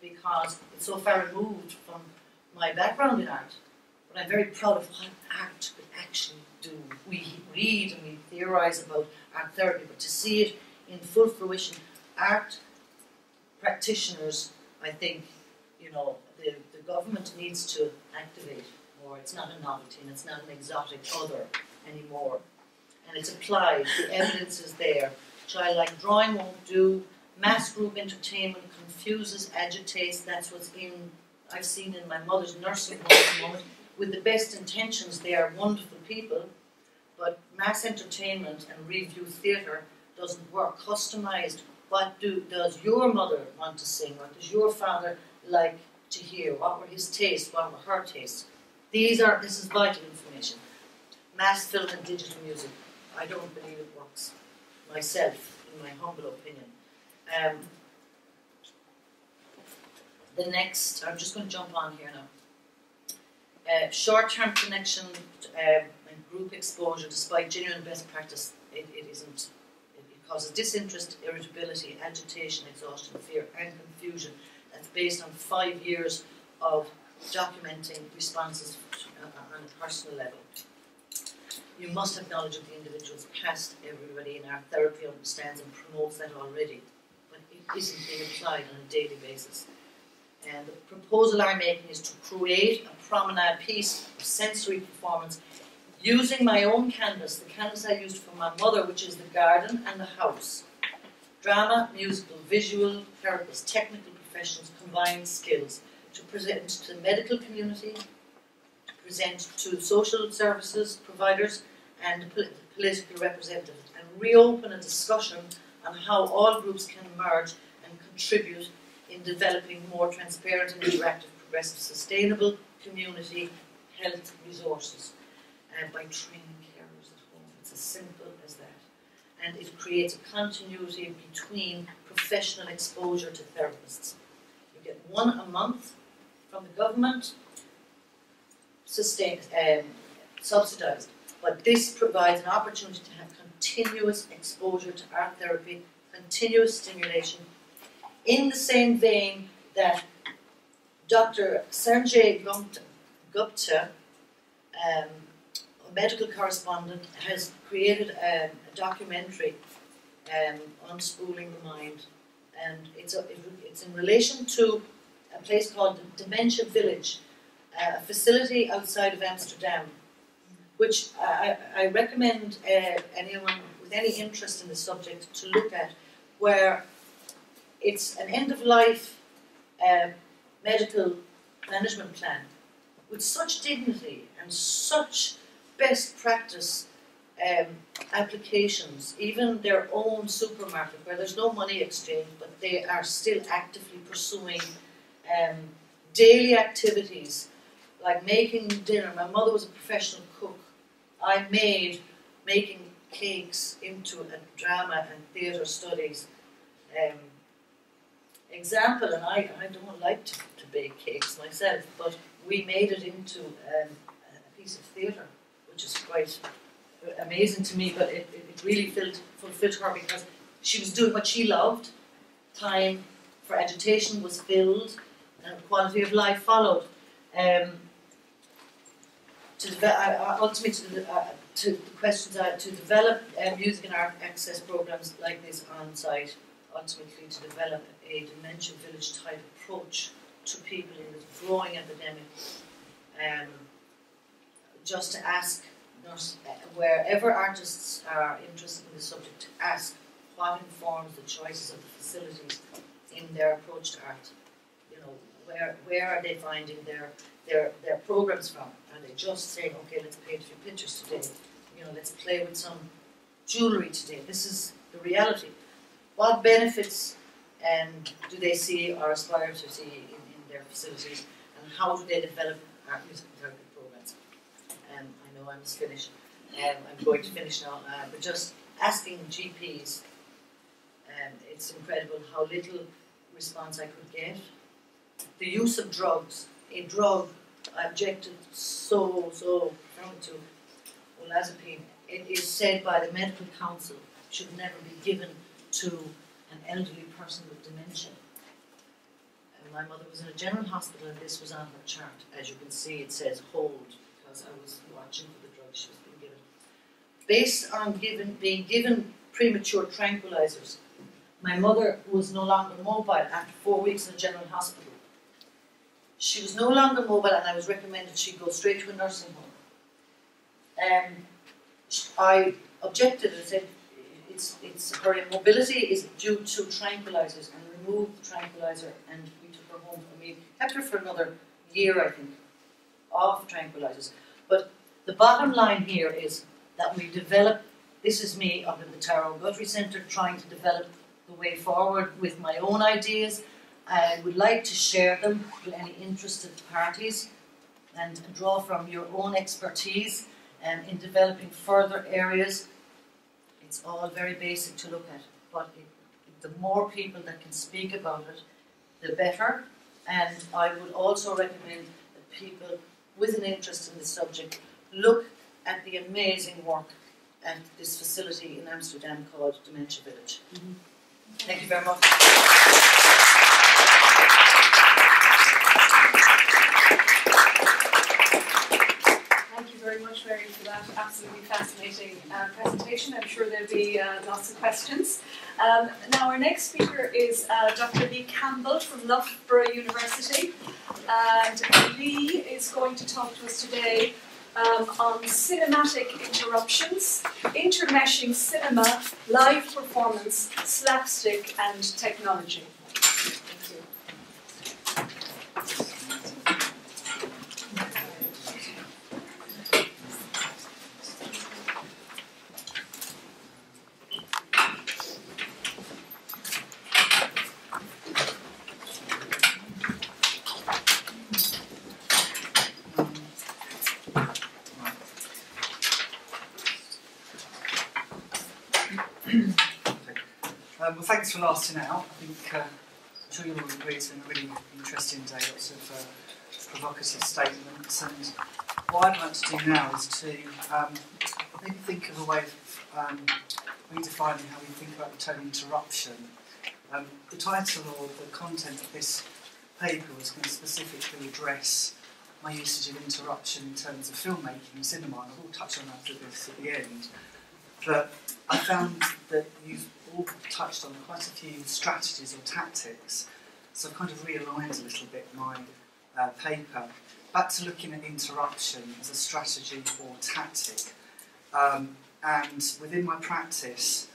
because it's so far removed from my background in art. But I'm very proud of what art could actually do. We read and we theorize about art therapy, but to see it in full fruition, art practitioners, I think, the government needs to activate more. It's not a novelty and it's not an exotic other anymore. And it's applied, the evidence is there. Childlike drawing won't do. Mass group entertainment confuses, agitates. That's what's I've seen in my mother's nursing home at the moment. With the best intentions, they are wonderful people, but mass entertainment and review theatre doesn't work. Customised, what does your mother want to sing? What does your father like to hear? What were his tastes? What were her tastes? This is vital information. Mass film and digital music, I don't believe it works myself, in my humble opinion. The next, I'm just going to jump on here now. Short-term connection and group exposure, despite genuine best practice, it isn't. It causes disinterest, irritability, agitation, exhaustion, fear, and confusion. That's based on 5 years of documenting responses on a personal level. You must have knowledge of the individual's past. Everybody in our therapy understands and promotes that already, but it isn't being applied on a daily basis. And the proposal I'm making is to create a promenade piece of sensory performance using my own canvas, the canvas I used for my mother, which is the garden and the house. Drama, musical, visual, therapists, technical professionals combine skills to present to the medical community, to present to social services providers and political representatives, and reopen a discussion on how all groups can merge and contribute in developing more transparent and interactive, progressive, sustainable community health resources by training carers at home. It's as simple as that. And it creates a continuity between professional exposure to therapists. You get one a month from the government, subsidised. But this provides an opportunity to have continuous exposure to art therapy, continuous stimulation, in the same vein that Dr. Sanjay Gupta, a medical correspondent, has created a documentary, Unspooling the Mind, and it's in relation to a place called Dementia Village, a facility outside of Amsterdam, which I recommend anyone with any interest in the subject to look at, where it's an end-of-life medical management plan with such dignity and such best practice applications, even their own supermarket where there's no money exchange, but they are still actively pursuing daily activities like making dinner. My mother was a professional cook. I made making cakes into a drama and theatre studies example, and I don't like to bake cakes myself, but we made it into a piece of theatre, which is quite amazing to me, but it really fulfilled her because she was doing what she loved. Time for agitation was filled, and quality of life followed. Ultimately, to the questions are to develop music and art access programs like this on site, ultimately to develop a dementia village type approach to people in this growing epidemic. Just to ask, wherever artists are interested in the subject, to ask what informs the choices of the facilities in their approach to art. where are they finding their programs from? Are they just saying, okay, let's paint a few pictures today, you know, let's play with some jewellery today? This is the reality. What benefits do they see or aspire to see in their facilities, and how do they develop art, music and therapy programs? I know I must finish. I'm going to finish now, but just asking GPs, it's incredible how little response I could get. The use of drugs, a drug I objected so profoundly to, olanzapine. It is said by the medical council should never be given to an elderly person with dementia. And my mother was in a general hospital and this was on her chart. As you can see, it says hold, because I was watching for the drugs she was being given. Based on being given premature tranquilizers, my mother was no longer mobile after 4 weeks in a general hospital. She was no longer mobile and I was recommended she go straight to a nursing home. I objected and said her immobility is due to tranquilizers, and removed the tranquilizer, and we took her home. We kept her for another year, I think, off tranquilizers. But the bottom line here is that we develop, this is me up in the Taro Guthrie Centre trying to develop the way forward with my own ideas. I would like to share them with any interested parties and draw from your own expertise in developing further areas. It's all very basic to look at, but the more people that can speak about it, the better. And I would also recommend that people with an interest in the subject look at the amazing work at this facility in Amsterdam called Dementia Village. Mm-hmm. Thank you very much. Thank you very much, Mary, for that absolutely fascinating presentation. I'm sure there'll be lots of questions. Now our next speaker is Dr. Campbell from Loughborough University. And Lee is going to talk to us today on cinematic interruptions, intermeshing cinema, live performance, slapstick and technology. Thank you. Well, thanks for lasting out. I think I'm sure you'll all agree it's been a really interesting day, lots of provocative statements. And what I'd like to do now is to maybe think of a way of redefining how we think about the term interruption. The title or the content of this paper was going to specifically address my usage of interruption in terms of filmmaking and cinema, and I will touch on that a bit at the end. But I found that you've all touched on quite a few strategies or tactics, so I've kind of realigned a little bit my paper back to looking at interruption as a strategy or tactic. And within my practice,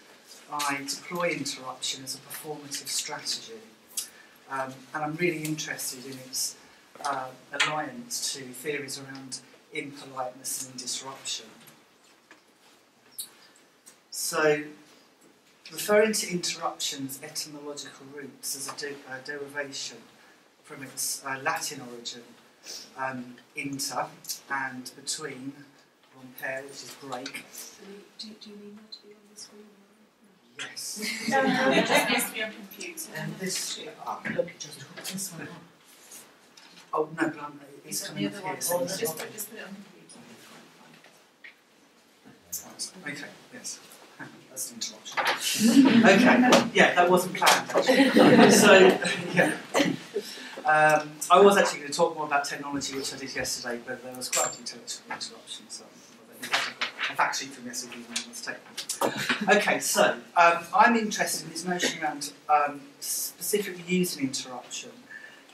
I deploy interruption as a performative strategy. And I'm really interested in its alliance to theories around impoliteness and disruption. So, referring to interruption's etymological roots as a derivation from its Latin origin, inter and between, rompere, which is break. Do you need that to be on the screen? Yes. No, it just needs to be on computer. And this, Look, just hook this one up. oh no, but it's coming up here. So Just put it on computer. okay, yes. That's an interruption. Okay, yeah, that wasn't planned. So, yeah. I was actually going to talk more about technology, which I did yesterday, but there was quite a few interruptions, so I've actually for this if you want to take them. Okay, so I'm interested in this notion around specifically using interruption,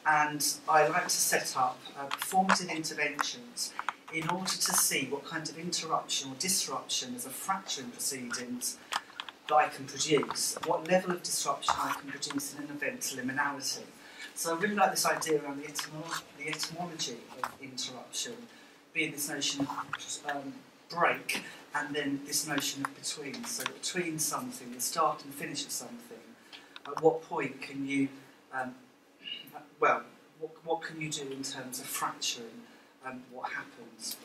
and I like to set up performative interventions in order to see what kind of interruption or disruption as a fracture in proceedings that I can produce, what level of disruption I can produce in an event's liminality. So I really like this idea around the etymology of interruption, being this notion of break, and then this notion of between. So between something, the start and finish of something, at what point can you, what can you do in terms of fracturing what happens,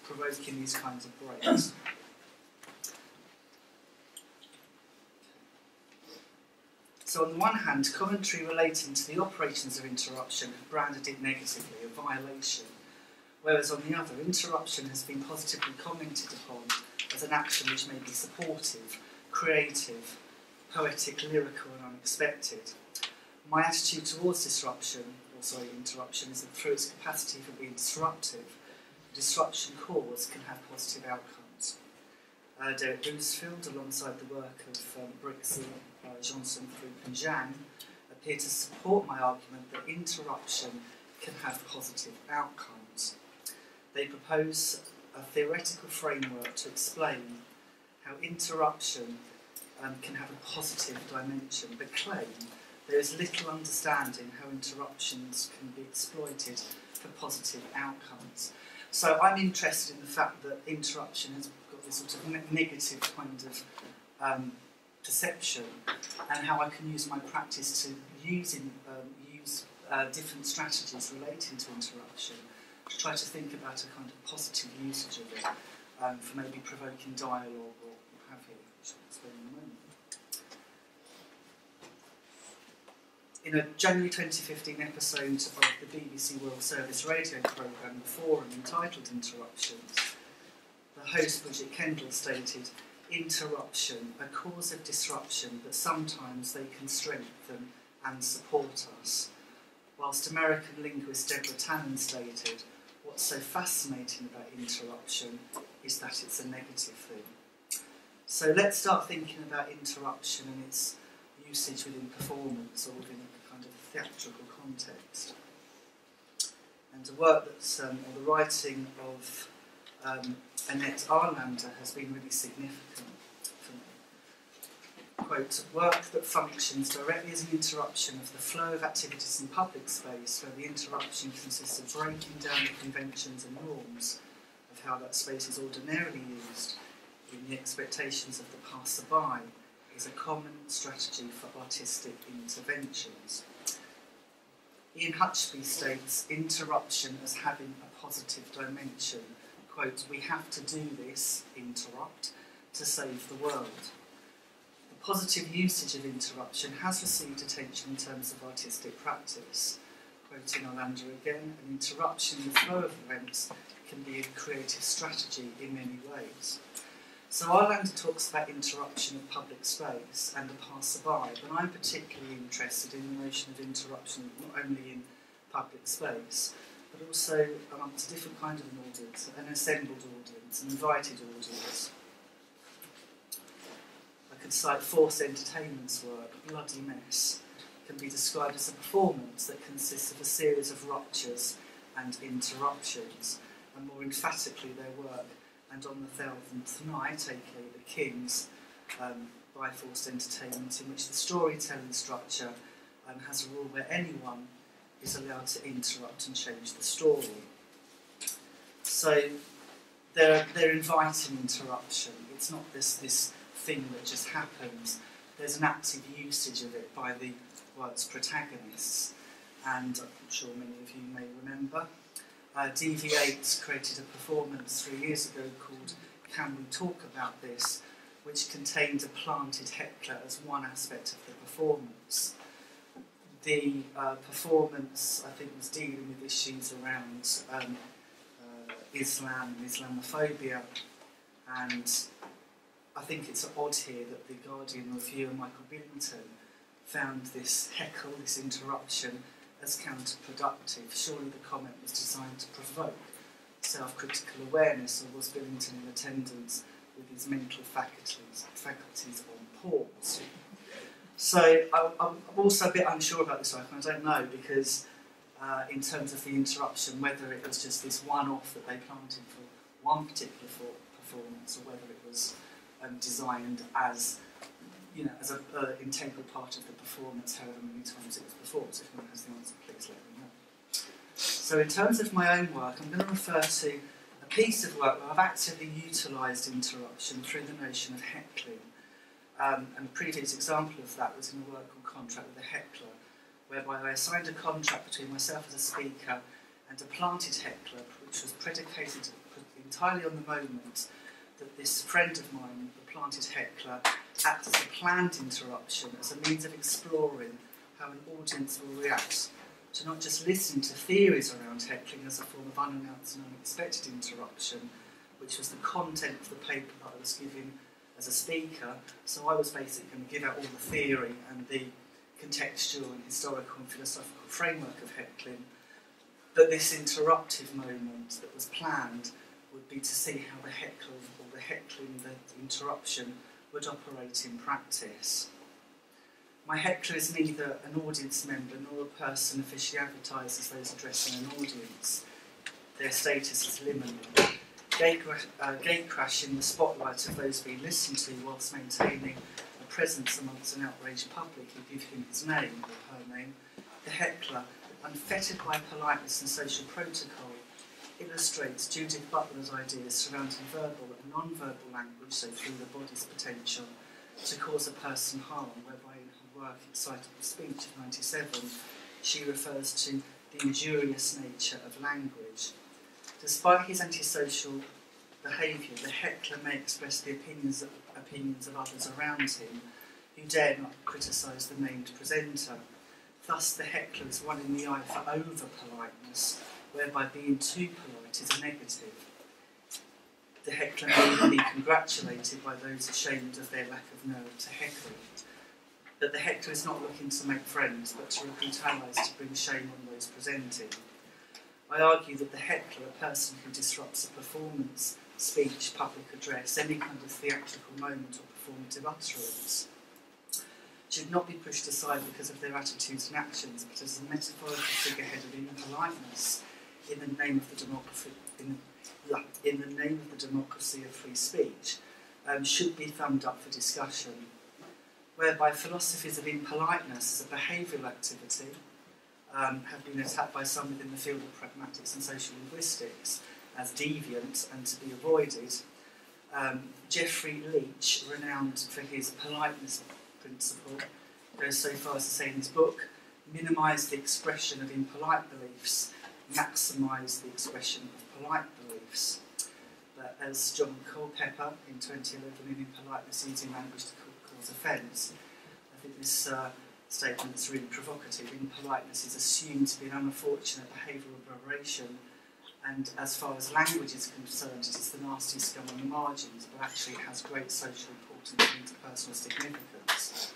provoking these kinds of breaks? So on the one hand, commentary relating to the operations of interruption have branded it negatively, a violation, whereas on the other, interruption has been positively commented upon as an action which may be supportive, creative, poetic, lyrical and unexpected. My attitude towards interruption is that through its capacity for being disruptive, the disruption cause can have positive outcomes. Derek Boosfield, alongside the work of Brixey, Johnson, Throop and Zhang, appear to support my argument that interruption can have positive outcomes. They propose a theoretical framework to explain how interruption can have a positive dimension, but claim there is little understanding how interruptions can be exploited for positive outcomes. So I'm interested in the fact that interruption has got this sort of negative kind of perception, and how I can use my practice to use different strategies relating to interruption to try to think about a kind of positive usage of it for maybe provoking dialogue or what have you, which I'll explain in a moment. In a January 2015 episode of the BBC World Service radio programme, The Forum, entitled Interruptions, the host, Bridget Kendall, stated, "Interruption, a cause of disruption, but sometimes they can strengthen and support us." Whilst American linguist Deborah Tannen stated, "What's so fascinating about interruption is that it's a negative thing." So let's start thinking about interruption and its usage within performance or within a kind of theatrical context. And the work that's, or the writing of Annette Arlander has been really significant for me. Quote, "Work that functions directly as an interruption of the flow of activities in public space, where the interruption consists of breaking down the conventions and norms of how that space is ordinarily used in the expectations of the passer-by, is a common strategy for artistic interventions." Ian Hutchby states interruption as having a positive dimension. Quote, "We have to do this, interrupt, to save the world." The positive usage of interruption has received attention in terms of artistic practice. Quoting Orlando again, "An interruption in the flow of events can be a creative strategy in many ways." So Orlando talks about interruption of public space and the passer-by, but I'm particularly interested in the notion of interruption not only in public space, but also amongst a different kind of an audience, an assembled audience, an invited audience. I could cite Force Entertainment's work, Bloody Mess, can be described as a performance that consists of a series of ruptures and interruptions, and more emphatically their work And on the 11th Night, aka The Kings, by Forced Entertainment, in which the storytelling structure has a rule where anyone is allowed to interrupt and change the story. So they're inviting interruption. It's not this thing that just happens. There's an active usage of it by the work's protagonists. And I'm sure many of you may remember, DV8 created a performance 3 years ago called Can We Talk About This?, which contained a planted heckler as one aspect of the performance. The performance, I think, was dealing with issues around Islam and Islamophobia, and I think it's odd here that the Guardian reviewer Michael Billington found this heckle, this interruption, as counterproductive. Surely the comment was designed to provoke self-critical awareness, or was Billington in attendance with his mental faculties on pause? So I'm also a bit unsure about this item. I don't know, because in terms of the interruption, whether it was just this one-off that they planted for one particular performance, or whether it was designed as, you know, as an integral part of the performance, however many times it was performed. So if anyone has the answer, please let me know. So in terms of my own work, I'm going to refer to a piece of work where I've actively utilised interruption through the notion of heckling. And a previous example of that was in a work called Contract with a Heckler, whereby I assigned a contract between myself as a speaker and a planted heckler, which was predicated entirely on the moment that this friend of mine, the planted heckler, acts as a planned interruption, as a means of exploring how an audience will react to not just listen to theories around heckling as a form of unannounced and unexpected interruption, which was the content of the paper that I was giving as a speaker. So I was basically going to give out all the theory and the contextual and historical and philosophical framework of heckling, but this interruptive moment that was planned would be to see how the heckle or the heckling, the interruption, would operate in practice. My heckler is neither an audience member nor a person officially advertised as those addressing an audience. Their status is liminal. Gatecrashing the spotlight of those being listened to whilst maintaining a presence amongst an outraged public who give him his name or her name, the heckler, unfettered by politeness and social protocol, illustrates Judith Butler's ideas surrounding verbal and non-verbal language, so through the body's potential to cause a person harm, whereby in her work Excitable Speech of 97, she refers to the injurious nature of language. Despite his antisocial behaviour, the heckler may express the opinions of others around him, who dare not criticise the named presenter. Thus the heckler is one in the eye for over-politeness, whereby being too polite is a negative. The heckler may even be congratulated by those ashamed of their lack of nerve to heckle. But the heckler is not looking to make friends, but to recruit allies to bring shame on those presenting. I argue that the heckler, a person who disrupts a performance, speech, public address, any kind of theatrical moment or performative utterance, should not be pushed aside because of their attitudes and actions, but as a metaphorical figurehead of impoliteness in the name of the democracy, in the name of the democracy of free speech, should be thumbed up for discussion. Whereby philosophies of impoliteness as a behavioural activity have been attacked by some within the field of pragmatics and social linguistics as deviant and to be avoided. Geoffrey Leach, renowned for his politeness principle, goes so far as to say in his book, minimise the expression of impolite beliefs, maximise the expression of polite beliefs. But as John Culpeper in 2011 in Impoliteness Using Language to Cause Offence, I think this statement is really provocative. Impoliteness is assumed to be an unfortunate behavioural aberration, and as far as language is concerned, it is the nasty scum on the margins, but actually it has great social importance and interpersonal significance.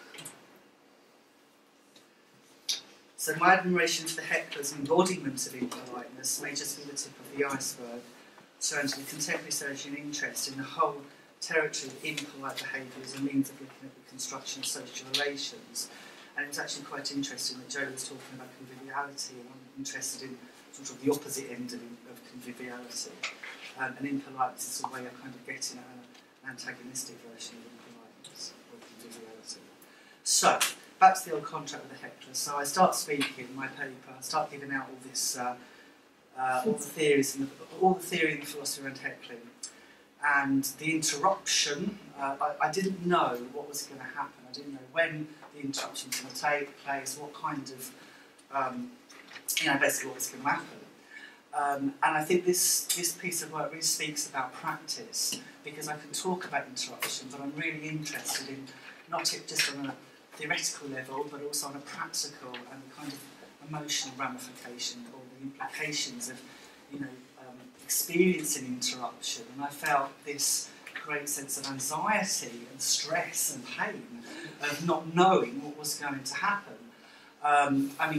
So my admiration for the heckler's embodiment of impoliteness may just be the tip of the iceberg, surrounding the contemporary social interest in the whole territory of impolite behaviour as a means of looking at the construction of social relations. And it was actually quite interesting that Joe was talking about conviviality, and I'm interested in sort of the opposite end of conviviality. And impoliteness is a way of kind of getting at an antagonistic version of impoliteness, or conviviality. So, back to the old contract with the heckler. So I start speaking my paper, I start giving out all this, all the theories and all the theory and the philosophy around heckling. And the interruption, I didn't know what was going to happen. I didn't know when the interruption was going to take place, what kind of, basically what was going to happen. And I think this piece of work really speaks about practice, because I can talk about interruption, but I'm really interested in not just on a theoretical level, but also on a practical and kind of emotional ramification, or the implications of, experiencing interruption. And I felt this great sense of anxiety and stress and pain of not knowing what was going to happen.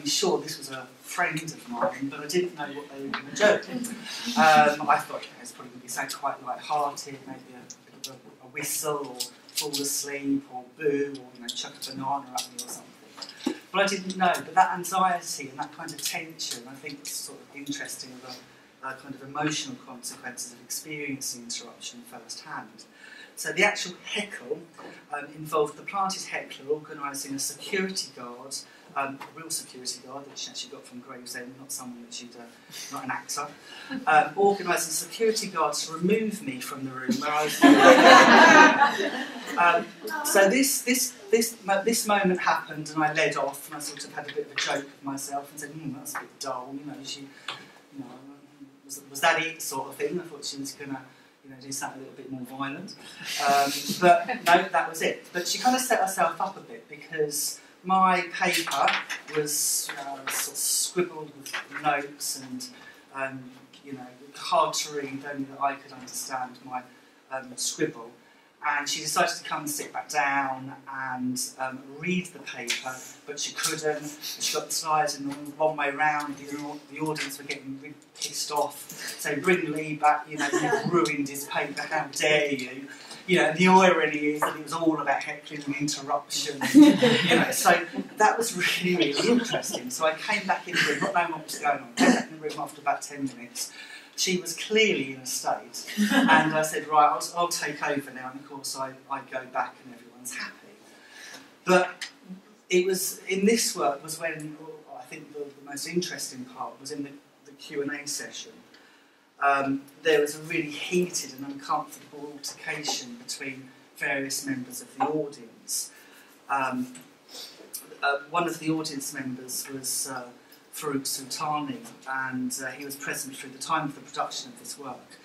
Sure, this was a friend of mine, but I didn't know what they were going to do. I thought it's probably going to be something quite light-hearted, maybe a bit of a whistle, or fall asleep, or boo, or chuck a banana at me or something. But I didn't know. But that anxiety and that kind of tension, I think, was sort of interesting of a kind of emotional consequences of experiencing interruption firsthand. So the actual heckle involved the planted heckler organising a security guard, a real security guard that she actually got from Gravesend, not someone that she'd, not an actor, organising a security guard to remove me from the room where I was. So this moment happened, and I led off, and I sort of had a bit of a joke with myself and said, "That's a bit dull, was that it?" sort of thing. I thought she was going to, do something a little bit more violent. But no, that was it. But she kind of set herself up a bit because my paper was sort of scribbled with notes and, hard to read, only that I could understand my scribble. And she decided to come and sit back down and read the paper, but she couldn't. She got the slides in the wrong way round. The audience were getting really pissed off. So bring Lee back, you've ruined his paper, how dare you? And the irony is that it was all about heckling and interruption. So that was really, really interesting. So I came back in the room, not knowing what was going on. I came back in the room after about 10 minutes. She was clearly in a state, and I said, right, I'll take over now, and of course I go back and everyone's happy. But it was, in this work was when, I think the most interesting part was in the Q&A session. There was a really heated and uncomfortable altercation between various members of the audience. One of the audience members was Farouk Sultani, and he was present through the time of the production of this work.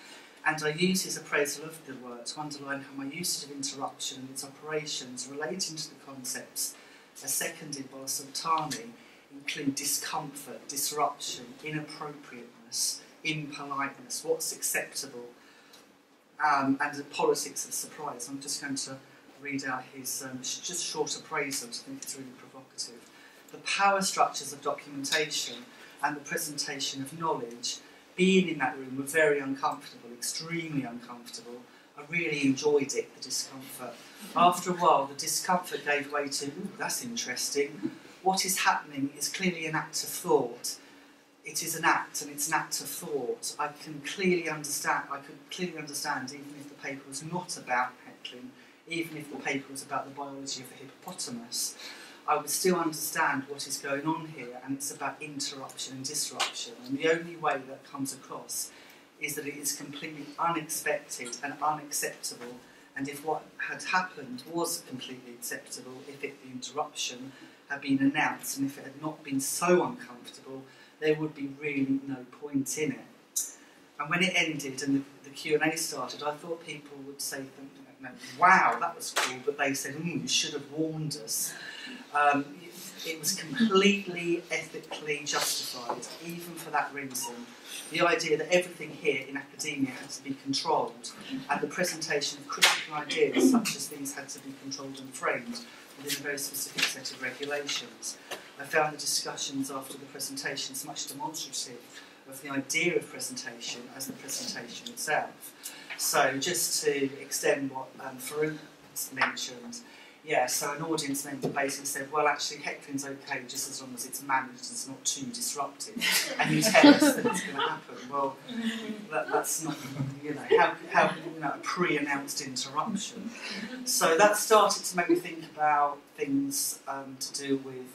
And I use his appraisal of the work to underline how my usage of interruption and its operations relating to the concepts as seconded by Sultani include discomfort, disruption, inappropriateness, impoliteness, what's acceptable, and the politics of surprise. I'm just going to read out his just short appraisal, I think it's really provocative. The power structures of documentation and the presentation of knowledge, being in that room, were very uncomfortable, extremely uncomfortable. I really enjoyed it, the discomfort. After a while, the discomfort gave way to, that's interesting. What is happening is clearly an act of thought. It is an act, and it's an act of thought. I could clearly understand, even if the paper was not about heckling, even if the paper was about the biology of the hippopotamus, I would still understand what is going on here, and it's about interruption and disruption. And the only way that comes across is that it is completely unexpected and unacceptable. And if what had happened was completely acceptable, if the interruption had been announced, and if it had not been so uncomfortable, there would be really no point in it. And when it ended and the Q&A started, I thought people would say, wow, that was cool, but they said, you should have warned us. It was completely ethically justified, even for that reason. The idea that everything here in academia had to be controlled, and the presentation of critical ideas such as these had to be controlled and framed within a very specific set of regulations. I found the discussions after the presentations much demonstrative of the idea of presentation as the presentation itself. So just to extend what Farouk mentioned, yeah, so an audience member basically said, well, actually, heckling's okay just as long as it's managed and it's not too disruptive. And you tell us that it's going to happen. Well, that's not, how a pre-announced interruption. So that started to make me think about things to do with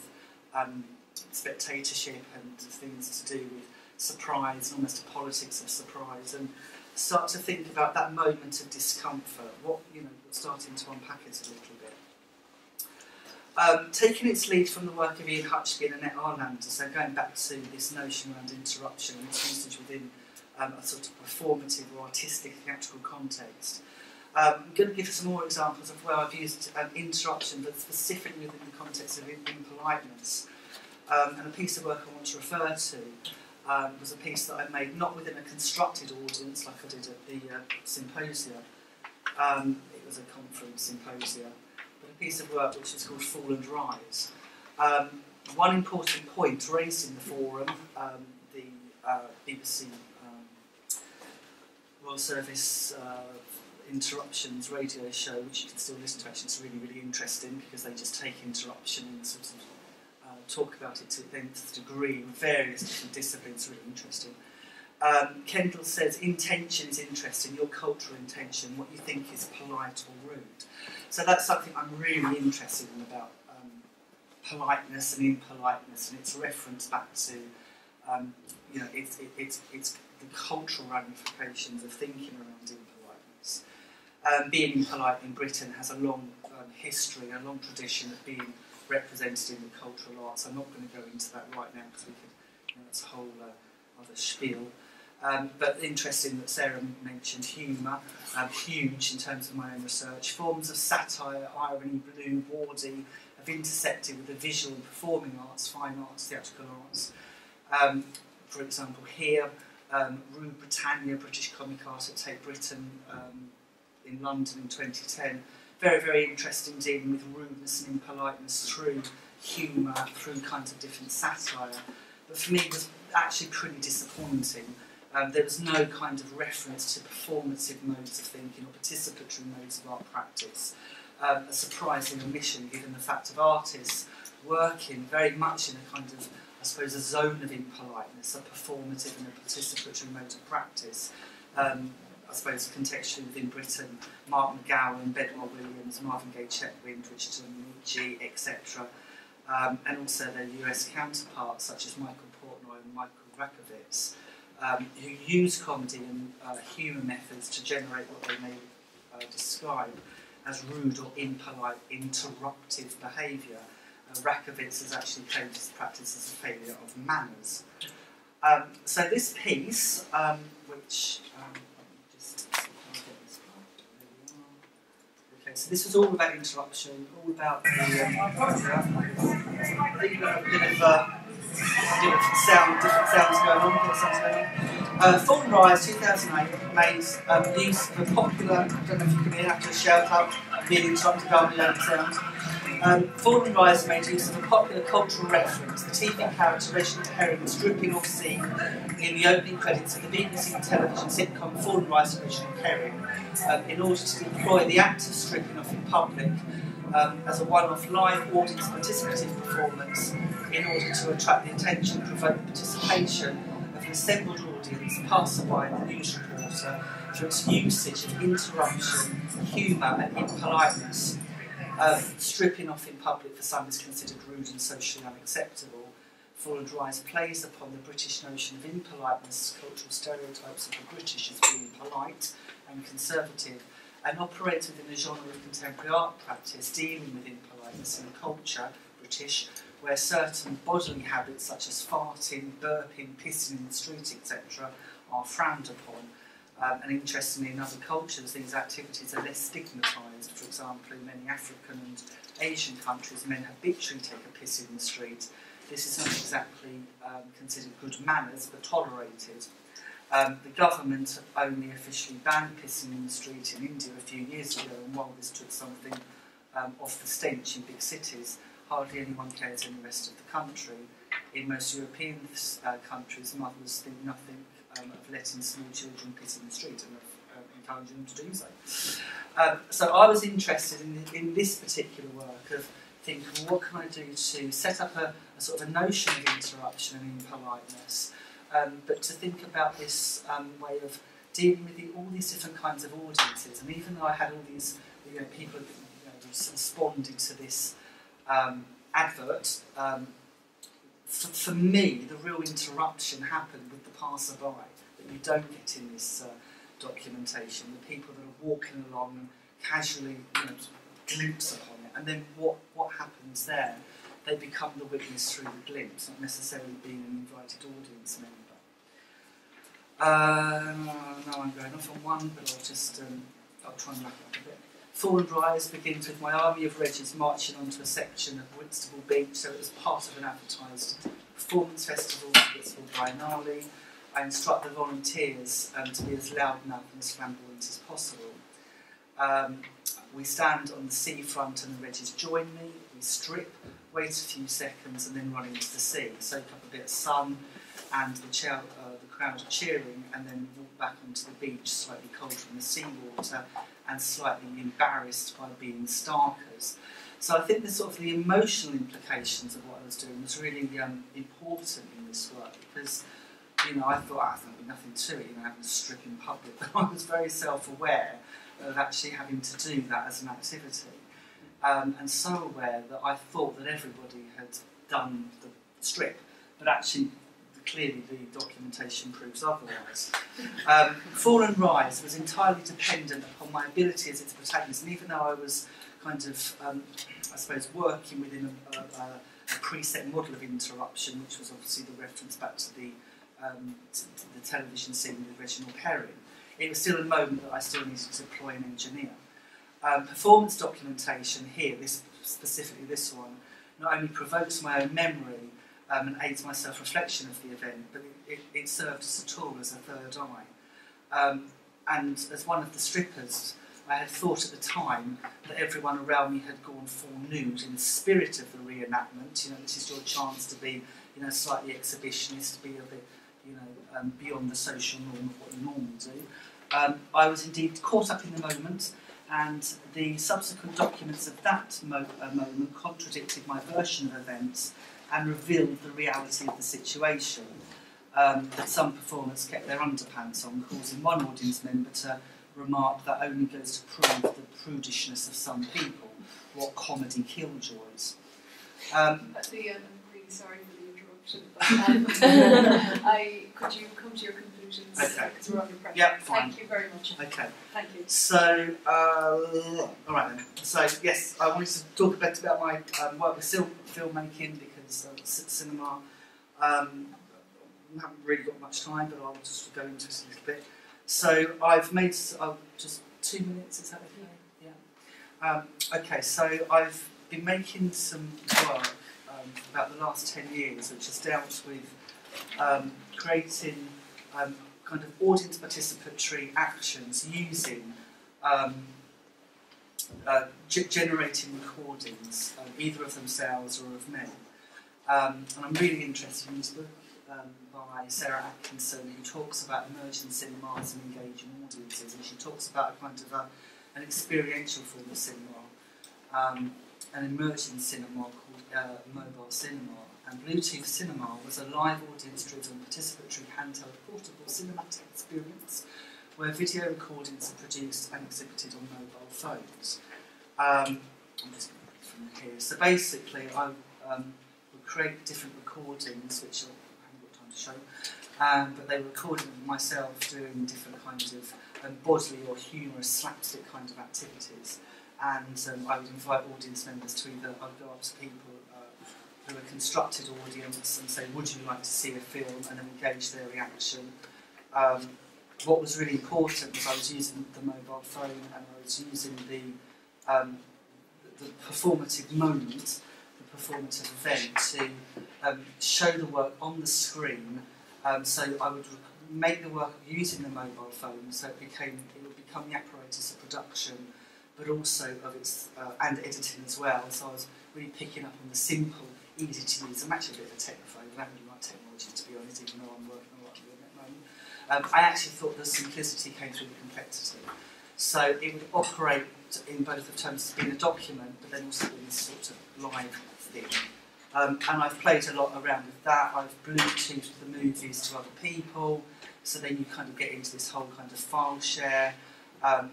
spectatorship and things to do with surprise, almost the politics of surprise, and start to think about that moment of discomfort, starting to unpack it a little bit. Taking its lead from the work of Ian Hutchkin and Annette Arlander, so going back to this notion around interruption and its usage within a sort of performative or artistic theatrical context. I'm going to give some more examples of where I've used interruption, but specifically within the context of impoliteness. And a piece of work I want to refer to was a piece that I made not within a constructed audience like I did at the Symposium. It was a conference symposium. A piece of work which is called Fall and Rise. One important point raised in the forum, the BBC Royal Service Interruptions radio show, which you can still listen to, actually it's really, really interesting because they just take interruption and sort of talk about it to the nth degree in various different disciplines, really interesting. Kendall says intention is interesting, your cultural intention, what you think is polite or rude. So that's something I'm really interested in about politeness and impoliteness, and it's a reference back to you know, it's the cultural ramifications of thinking around impoliteness. Being impolite in Britain has a long history, a long tradition of being represented in the cultural arts. I'm not going to go into that right now because we could, you know, it's a whole other spiel. But interesting that Sarah mentioned humour, huge in terms of my own research. Forms of satire, irony, blue, bawdy have intersected with the visual and performing arts, fine arts, theatrical arts. For example, here, Rue Britannia, British comic art at Tate Britain in London in 2010. Very, very interesting, dealing with rudeness and impoliteness through humour, through kinds of different satire. But for me, it was actually pretty disappointing. There was no kind of reference to performative modes of thinking or participatory modes of art practice. A surprising omission, given the fact of artists working very much in a kind of, I suppose, a zone of impoliteness, a performative and a participatory mode of practice. I suppose contextually within Britain, Mark McGowan, Bedwell Williams, Marvin Gaye Chetwynd, Richard Nietzsche, etc. And also their US counterparts, such as Michael Portnoy and Michael Rakowitz, who use comedy and humour methods to generate what they may describe as rude or impolite, interruptive behaviour. Rakowitz has actually claimed his practice as a failure of manners. So this piece, which so this was all about interruption, all about the different sounds going on. Fall and Rise 2008 made use of a popular, I don't know if you can hear, have to shout out, being interrupted by the own sound. Fall and Rise made use of a popular cultural reference, the TV character Reginald Herring's dripping off scene in the opening credits of the BBC television sitcom Fall and Rise of Reginald Herring, in order to deploy the act of stripping off in public as a one-off live audience participative performance in order to attract the attention and provoke the participation of an assembled audience, passerby and the news reporter, through its usage of interruption, humour and impoliteness. Stripping off in public for some is considered rude and socially unacceptable. Fall and Rise plays upon the British notion of impoliteness, cultural stereotypes of the British as being polite and conservative, and operates within a genre of contemporary art practice dealing with impoliteness in a culture, British, where certain bodily habits such as farting, burping, pissing in the street, etc., are frowned upon. And interestingly, in other cultures, these activities are less stigmatised. For example, in many African and Asian countries, men habitually take a piss in the street. This is not exactly considered good manners, but tolerated. The government only officially banned pissing in the street in India a few years ago, and while this took something off the stench in big cities, hardly anyone cares in the rest of the country. In most European countries, mothers think nothing of letting small children piss in the street and of encouraging them to do so. So I was interested in this particular work of thinking, what can I do to set up a sort of a notion of interruption and impoliteness, but to think about this way of dealing with all these different kinds of audiences. And even though I had all these people responded to this advert, for me, the real interruption happened with the passerby that you don't get in this documentation. The people that are walking along and casually glimpse upon it, and then what happens there? They become the witness through the glimpse, not necessarily being an invited audience member. Now I'm going off on one, but I'll try and wrap up a bit. Fall and Rise begins with my army of Regis marching onto a section of Whitstable Beach, so it was part of an advertised performance festival at Whitstable Biennale. I instruct the volunteers to be as loudmouth and as flamboyant as possible. We stand on the seafront and the Regis join me. We strip, wait a few seconds and then run into the sea, soak up a bit of sun and the crowd are cheering, and then walk back onto the beach slightly cold from the seawater and slightly embarrassed by being starkers. So I think the emotional implications of what I was doing was really important in this work, because you know, I thought, there'll be nothing to it, you know, having a strip in public. But I was very self-aware of actually having to do that as an activity. And so aware that I thought that everybody had done the strip, but actually, clearly the documentation proves otherwise. Fall and Rise was entirely dependent upon my ability as its protagonist, and even though I was kind of, I suppose, working within a preset model of interruption, which was obviously the reference back to the television scene with Reginald Perrin, it was still a moment that I still needed to deploy an engineer. Performance documentation here, specifically this one, not only provokes my own memory and aids my self-reflection of the event, but it served as a tool, as a third eye. And as one of the strippers, I had thought at the time that everyone around me had gone full nude in the spirit of the reenactment. You know, this is your chance to be, you know, slightly exhibitionist, to be a bit, you know, beyond the social norm of what you normally do. I was indeed caught up in the moment, and the subsequent documents of that moment contradicted my version of events and revealed the reality of the situation. That some performers kept their underpants on, causing one audience member to remark that only goes to prove the prudishness of some people. What comedy killjoys. I'm really sorry for the interruption, but could you come to your conclusions? Okay. Because we're under pressure. Yeah, fine. Thank you very much. Okay. Thank you. So, all right then. So, yes, I wanted to talk a bit about my work with filmmaking, because cinema, I haven't really got much time, but I'll just go into it a little bit. So, I've made, just 2 minutes, is that okay? Yeah. Okay, so I've been making some work for about the last 10 years, which has dealt with creating kind of audience participatory actions using generating recordings, either of themselves or of me. And I'm really interested in this book by Sarah Atkinson, who talks about emerging cinemas and engaging audiences, and she talks about a kind of an experiential form of cinema, an emerging cinema called mobile cinema. And Bluetooth Cinema was a live audience-driven, participatory, handheld, portable cinematic experience where video recordings are produced and exhibited on mobile phones. I'm just going to from here. So basically, I would create different recordings, which I haven't got time to show, but they were recording myself doing different kinds of bodily or humorous slapstick kind of activities. And I would invite audience members to either, I'd go up to people who are a constructed audience and say, would you like to see a film, and then engage their reaction. What was really important was I was using the mobile phone, and I was using the performative moment, the performative event, to show the work on the screen. So I would make the work using the mobile phone, so it would become the apparatus of production, but also of its and editing as well. So I was really picking up on the simple, easy to use. I'm actually a bit of a technophobe. I don't really like technology, to be honest, even though I'm working a lot with it at the moment. I actually thought the simplicity came through the complexity. So it would operate in both of terms of being a document, but then also being this sort of live thing. And I've played a lot around with that. I've Bluetoothed the movies to other people, so then you kind of get into this whole kind of file share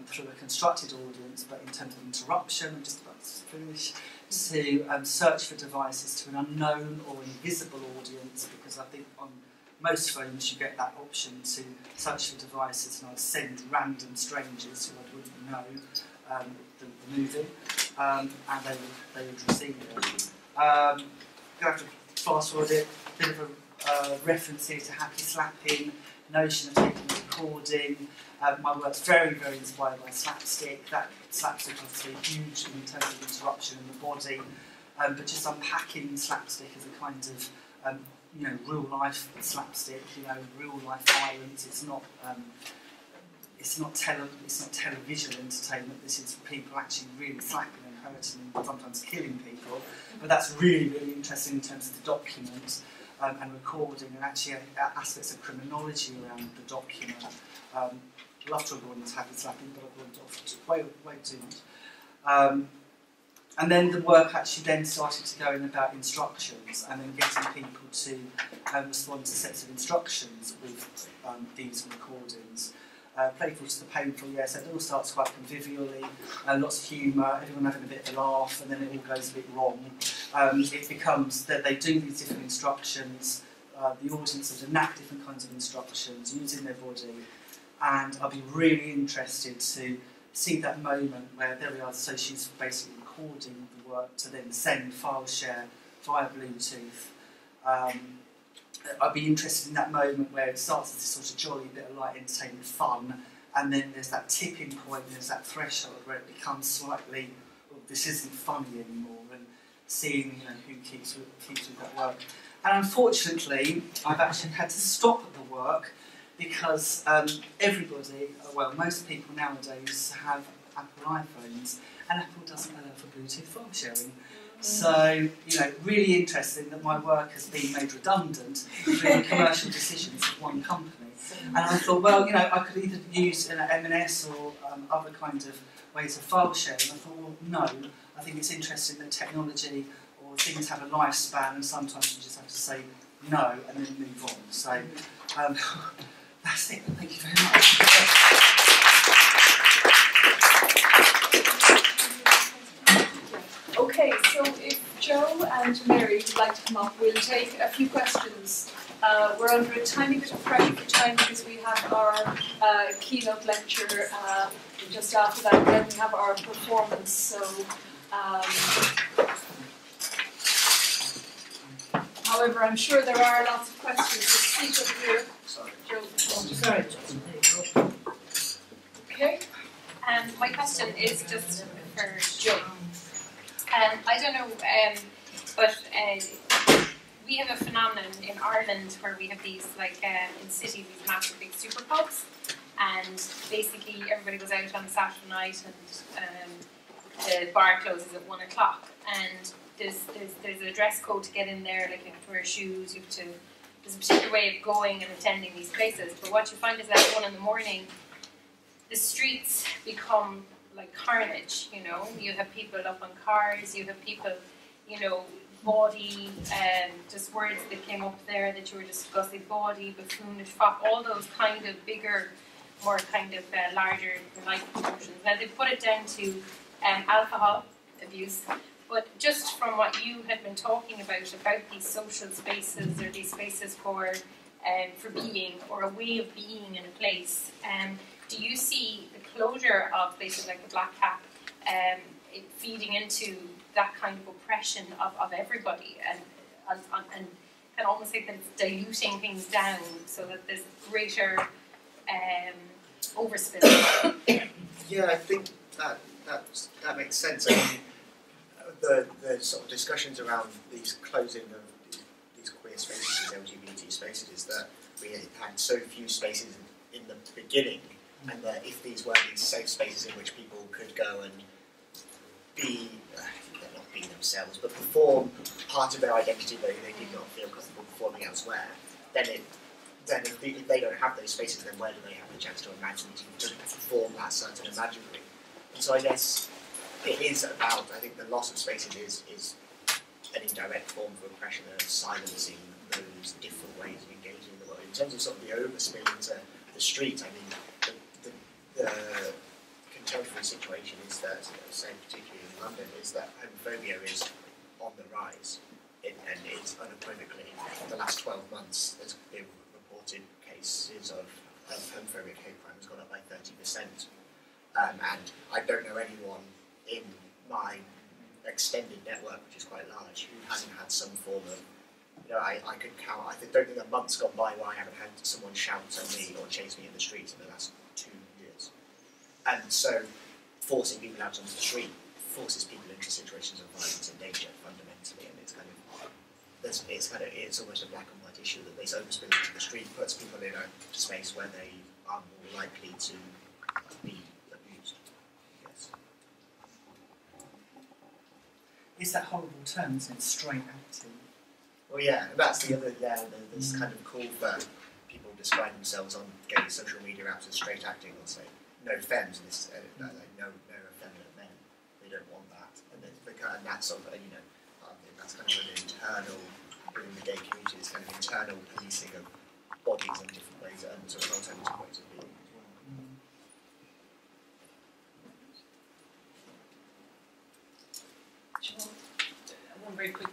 through a constructed audience, but in terms of interruption, I'm just about to finish, to search for devices to an unknown or invisible audience, because I think on most phones you get that option to search for devices, and I'd send random strangers who I wouldn't know the movie, and they would receive it. I'm going to have to fast forward it, a bit of a reference here to happy slapping, notion of taking a recording. My work's very, very inspired by slapstick. That slapstick obviously huge in terms of interruption in the body, but just unpacking slapstick as a kind of real life slapstick, real life violence. It's not television entertainment. This is people actually really slapping and hurting and sometimes killing people. But that's really, really interesting in terms of the document and recording, and actually aspects of criminology around the document. I'd love to have gone into happy slapping, but I've gone off way too much. And then the work actually then started to go in about instructions and then getting people to respond to sets of instructions with these recordings. Playful to the painful, yes, it all starts quite convivially, lots of humour, everyone having a bit of a laugh, and then it all goes a bit wrong. It becomes that they do these different instructions, the audiences enact different kinds of instructions using their body, and I'll be really interested to see that moment where there we are, so she's basically recording the work to then send file share via Bluetooth. I'd be interested in that moment where it starts as this sort of jolly bit of light entertainment fun, and then there's that tipping point, there's that threshold where it becomes slightly, well, this isn't funny anymore, and seeing who keeps with that work. And unfortunately, I've actually had to stop the work because everybody, well, most people nowadays have Apple iPhones, and Apple doesn't allow for Bluetooth file sharing. So, really interesting that my work has been made redundant through the commercial decisions of one company. And I thought, well, I could either use M&S or other kinds of ways of file sharing. I thought, well, no, I think it's interesting that technology or things have a lifespan, and sometimes you just have to say no and then move on. So, that's it. Thank you very much. Okay, so if Joe and Mary would like to come up, we'll take a few questions. We're under a tiny bit of pressure for time because we have our keynote lecture just after that, and then we have our performance. So, however, I'm sure there are lots of questions. Just speak up here. Sorry. Joe. Sorry, there you go. Okay. My question is just for Joe. I don't know, but we have a phenomenon in Ireland where we have these, in cities, these massive big super pubs, and basically everybody goes out on a Saturday night and the bar closes at 1 o'clock, and there's a dress code to get in there, like you have to wear shoes, there's a particular way of going and attending these places, but what you find is that at 1 in the morning, the streets become like carnage, you have people up on cars, you have people, bawdy, just words that came up there that you were discussing, bawdy, buffoonish, fop, all those kind of bigger, more kind of larger life emotions. Now they put it down to alcohol abuse, but just from what you had been talking about these social spaces or these spaces for being or a way of being in a place, do you see the closure of places like the Black Cap feeding into that kind of oppression of everybody and almost like that it's diluting things down so that there's greater overspill? Yeah, I think that makes sense. I mean, the sort of discussions around these closing of these queer spaces, these LGBT spaces, is that we had so few spaces in the beginning, and that if these were these safe spaces in which people could go and be, not be themselves, but perform part of their identity that they did not feel comfortable performing elsewhere, then if they don't have those spaces, then where do they have the chance to imagine, to perform that certain imaginary? And so I guess it is about, I think the loss of spaces is an indirect form of oppression and silencing those different ways of engaging in the world. In terms of sort of the overspill into the street, I mean, the contemporary situation is that, say particularly in London, is that homophobia is on the rise, and it's unequivocally, in the last 12 months, there's been reported cases of homophobic hate crime has gone up by 30%. And I don't know anyone in my extended network, which is quite large, who hasn't had some form of, I could count, don't think a month's gone by where I haven't had someone shout at me or chase me in the streets in the last 2 years. And so forcing people out onto the street forces people into situations of violence and danger fundamentally, and it's almost a black and white issue that this overspill into the street puts people in a space where they are more likely to be abused. Yes. Is that horrible term, isn't it? Straight acting. Well, yeah, that's the other, this kind of call for people describe themselves on gay social media apps as straight acting, or say, no femmes, and this, no effeminate men. They don't want that. and that's sort of that's kind of an internal within the gay community. It's kind of internal policing of bodies and different ways and sort of alternative ways of being. One very quick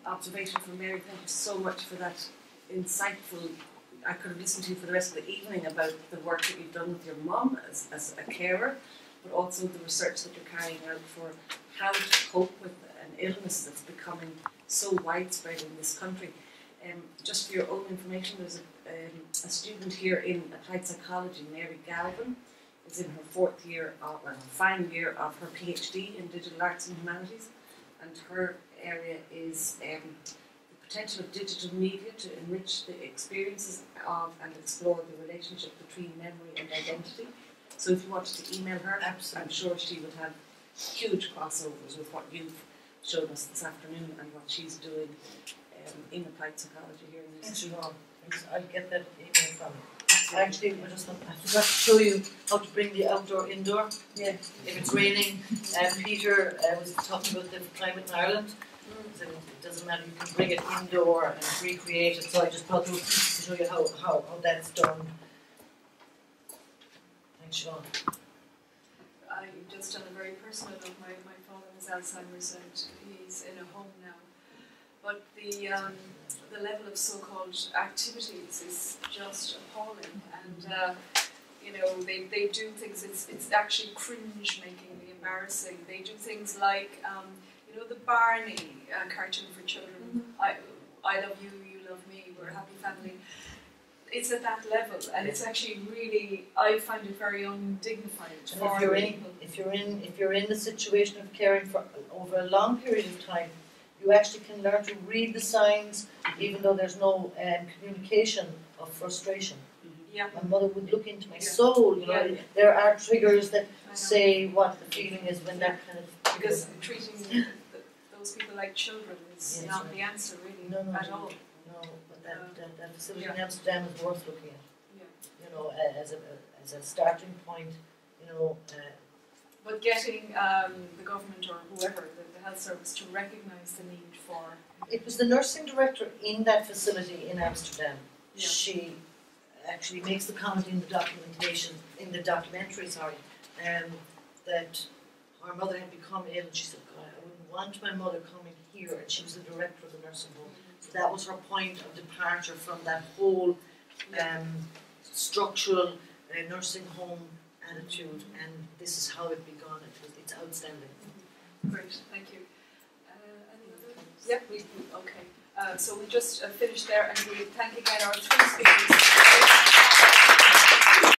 observation from Mary. Thank you so much for that insightful. I could have listened to you for the rest of the evening about the work that you've done with your mum as a carer, but also the research that you're carrying out for how to cope with an illness that's becoming so widespread in this country. Just for your own information, there's a student here in applied psychology, Mary Galvin, is in her final year of her PhD in digital arts and humanities, and her area is the potential of digital media to enrich the experiences of and explore the relationship between memory and identity. So if you wanted to email her, I'm sure she would have huge crossovers with what you've shown us this afternoon and what she's doing in applied psychology here in this. I'll get that email from you. Actually, I forgot to show you how to bring the outdoor indoor. Yeah. If it's raining, Peter was talking about the climate in Ireland. So it doesn't matter, you can bring it indoor and recreate it. So I just brought those pieces to show you how that's done. Thanks, Siobhan. I just on a very personal note, my father has Alzheimer's and he's in a home now. But the level of so-called activities is just appalling, and they do things. It's actually cringe-makingly embarrassing. They do things like the Barney cartoon for children. I love you, you love me. We're a happy family. It's at that level, and it's actually really. I find it very undignified. And if you're in the situation of caring for over a long period of time, you actually can learn to read the signs, even though there's no communication of frustration. Yeah. My mother would look into my soul. There are triggers that say what the feeling is when that kind of. Because treating those people like children is not the answer, really, at all. No, but that facility in Amsterdam is worth looking at. Yeah. As a starting point, But getting the government or whoever, the health service, to recognise the need for... It was the nursing director in that facility in Amsterdam. Yeah. She actually makes the comment in the documentary, that her mother had become ill, and she said, God, I wouldn't want my mother coming here, and she was the director of the nursing home. So that was her point of departure from that whole structural nursing home attitude, and this is how it began. It's outstanding. Great, thank you. Any other? Yep, okay. So we just finished there, and we thank again our three speakers.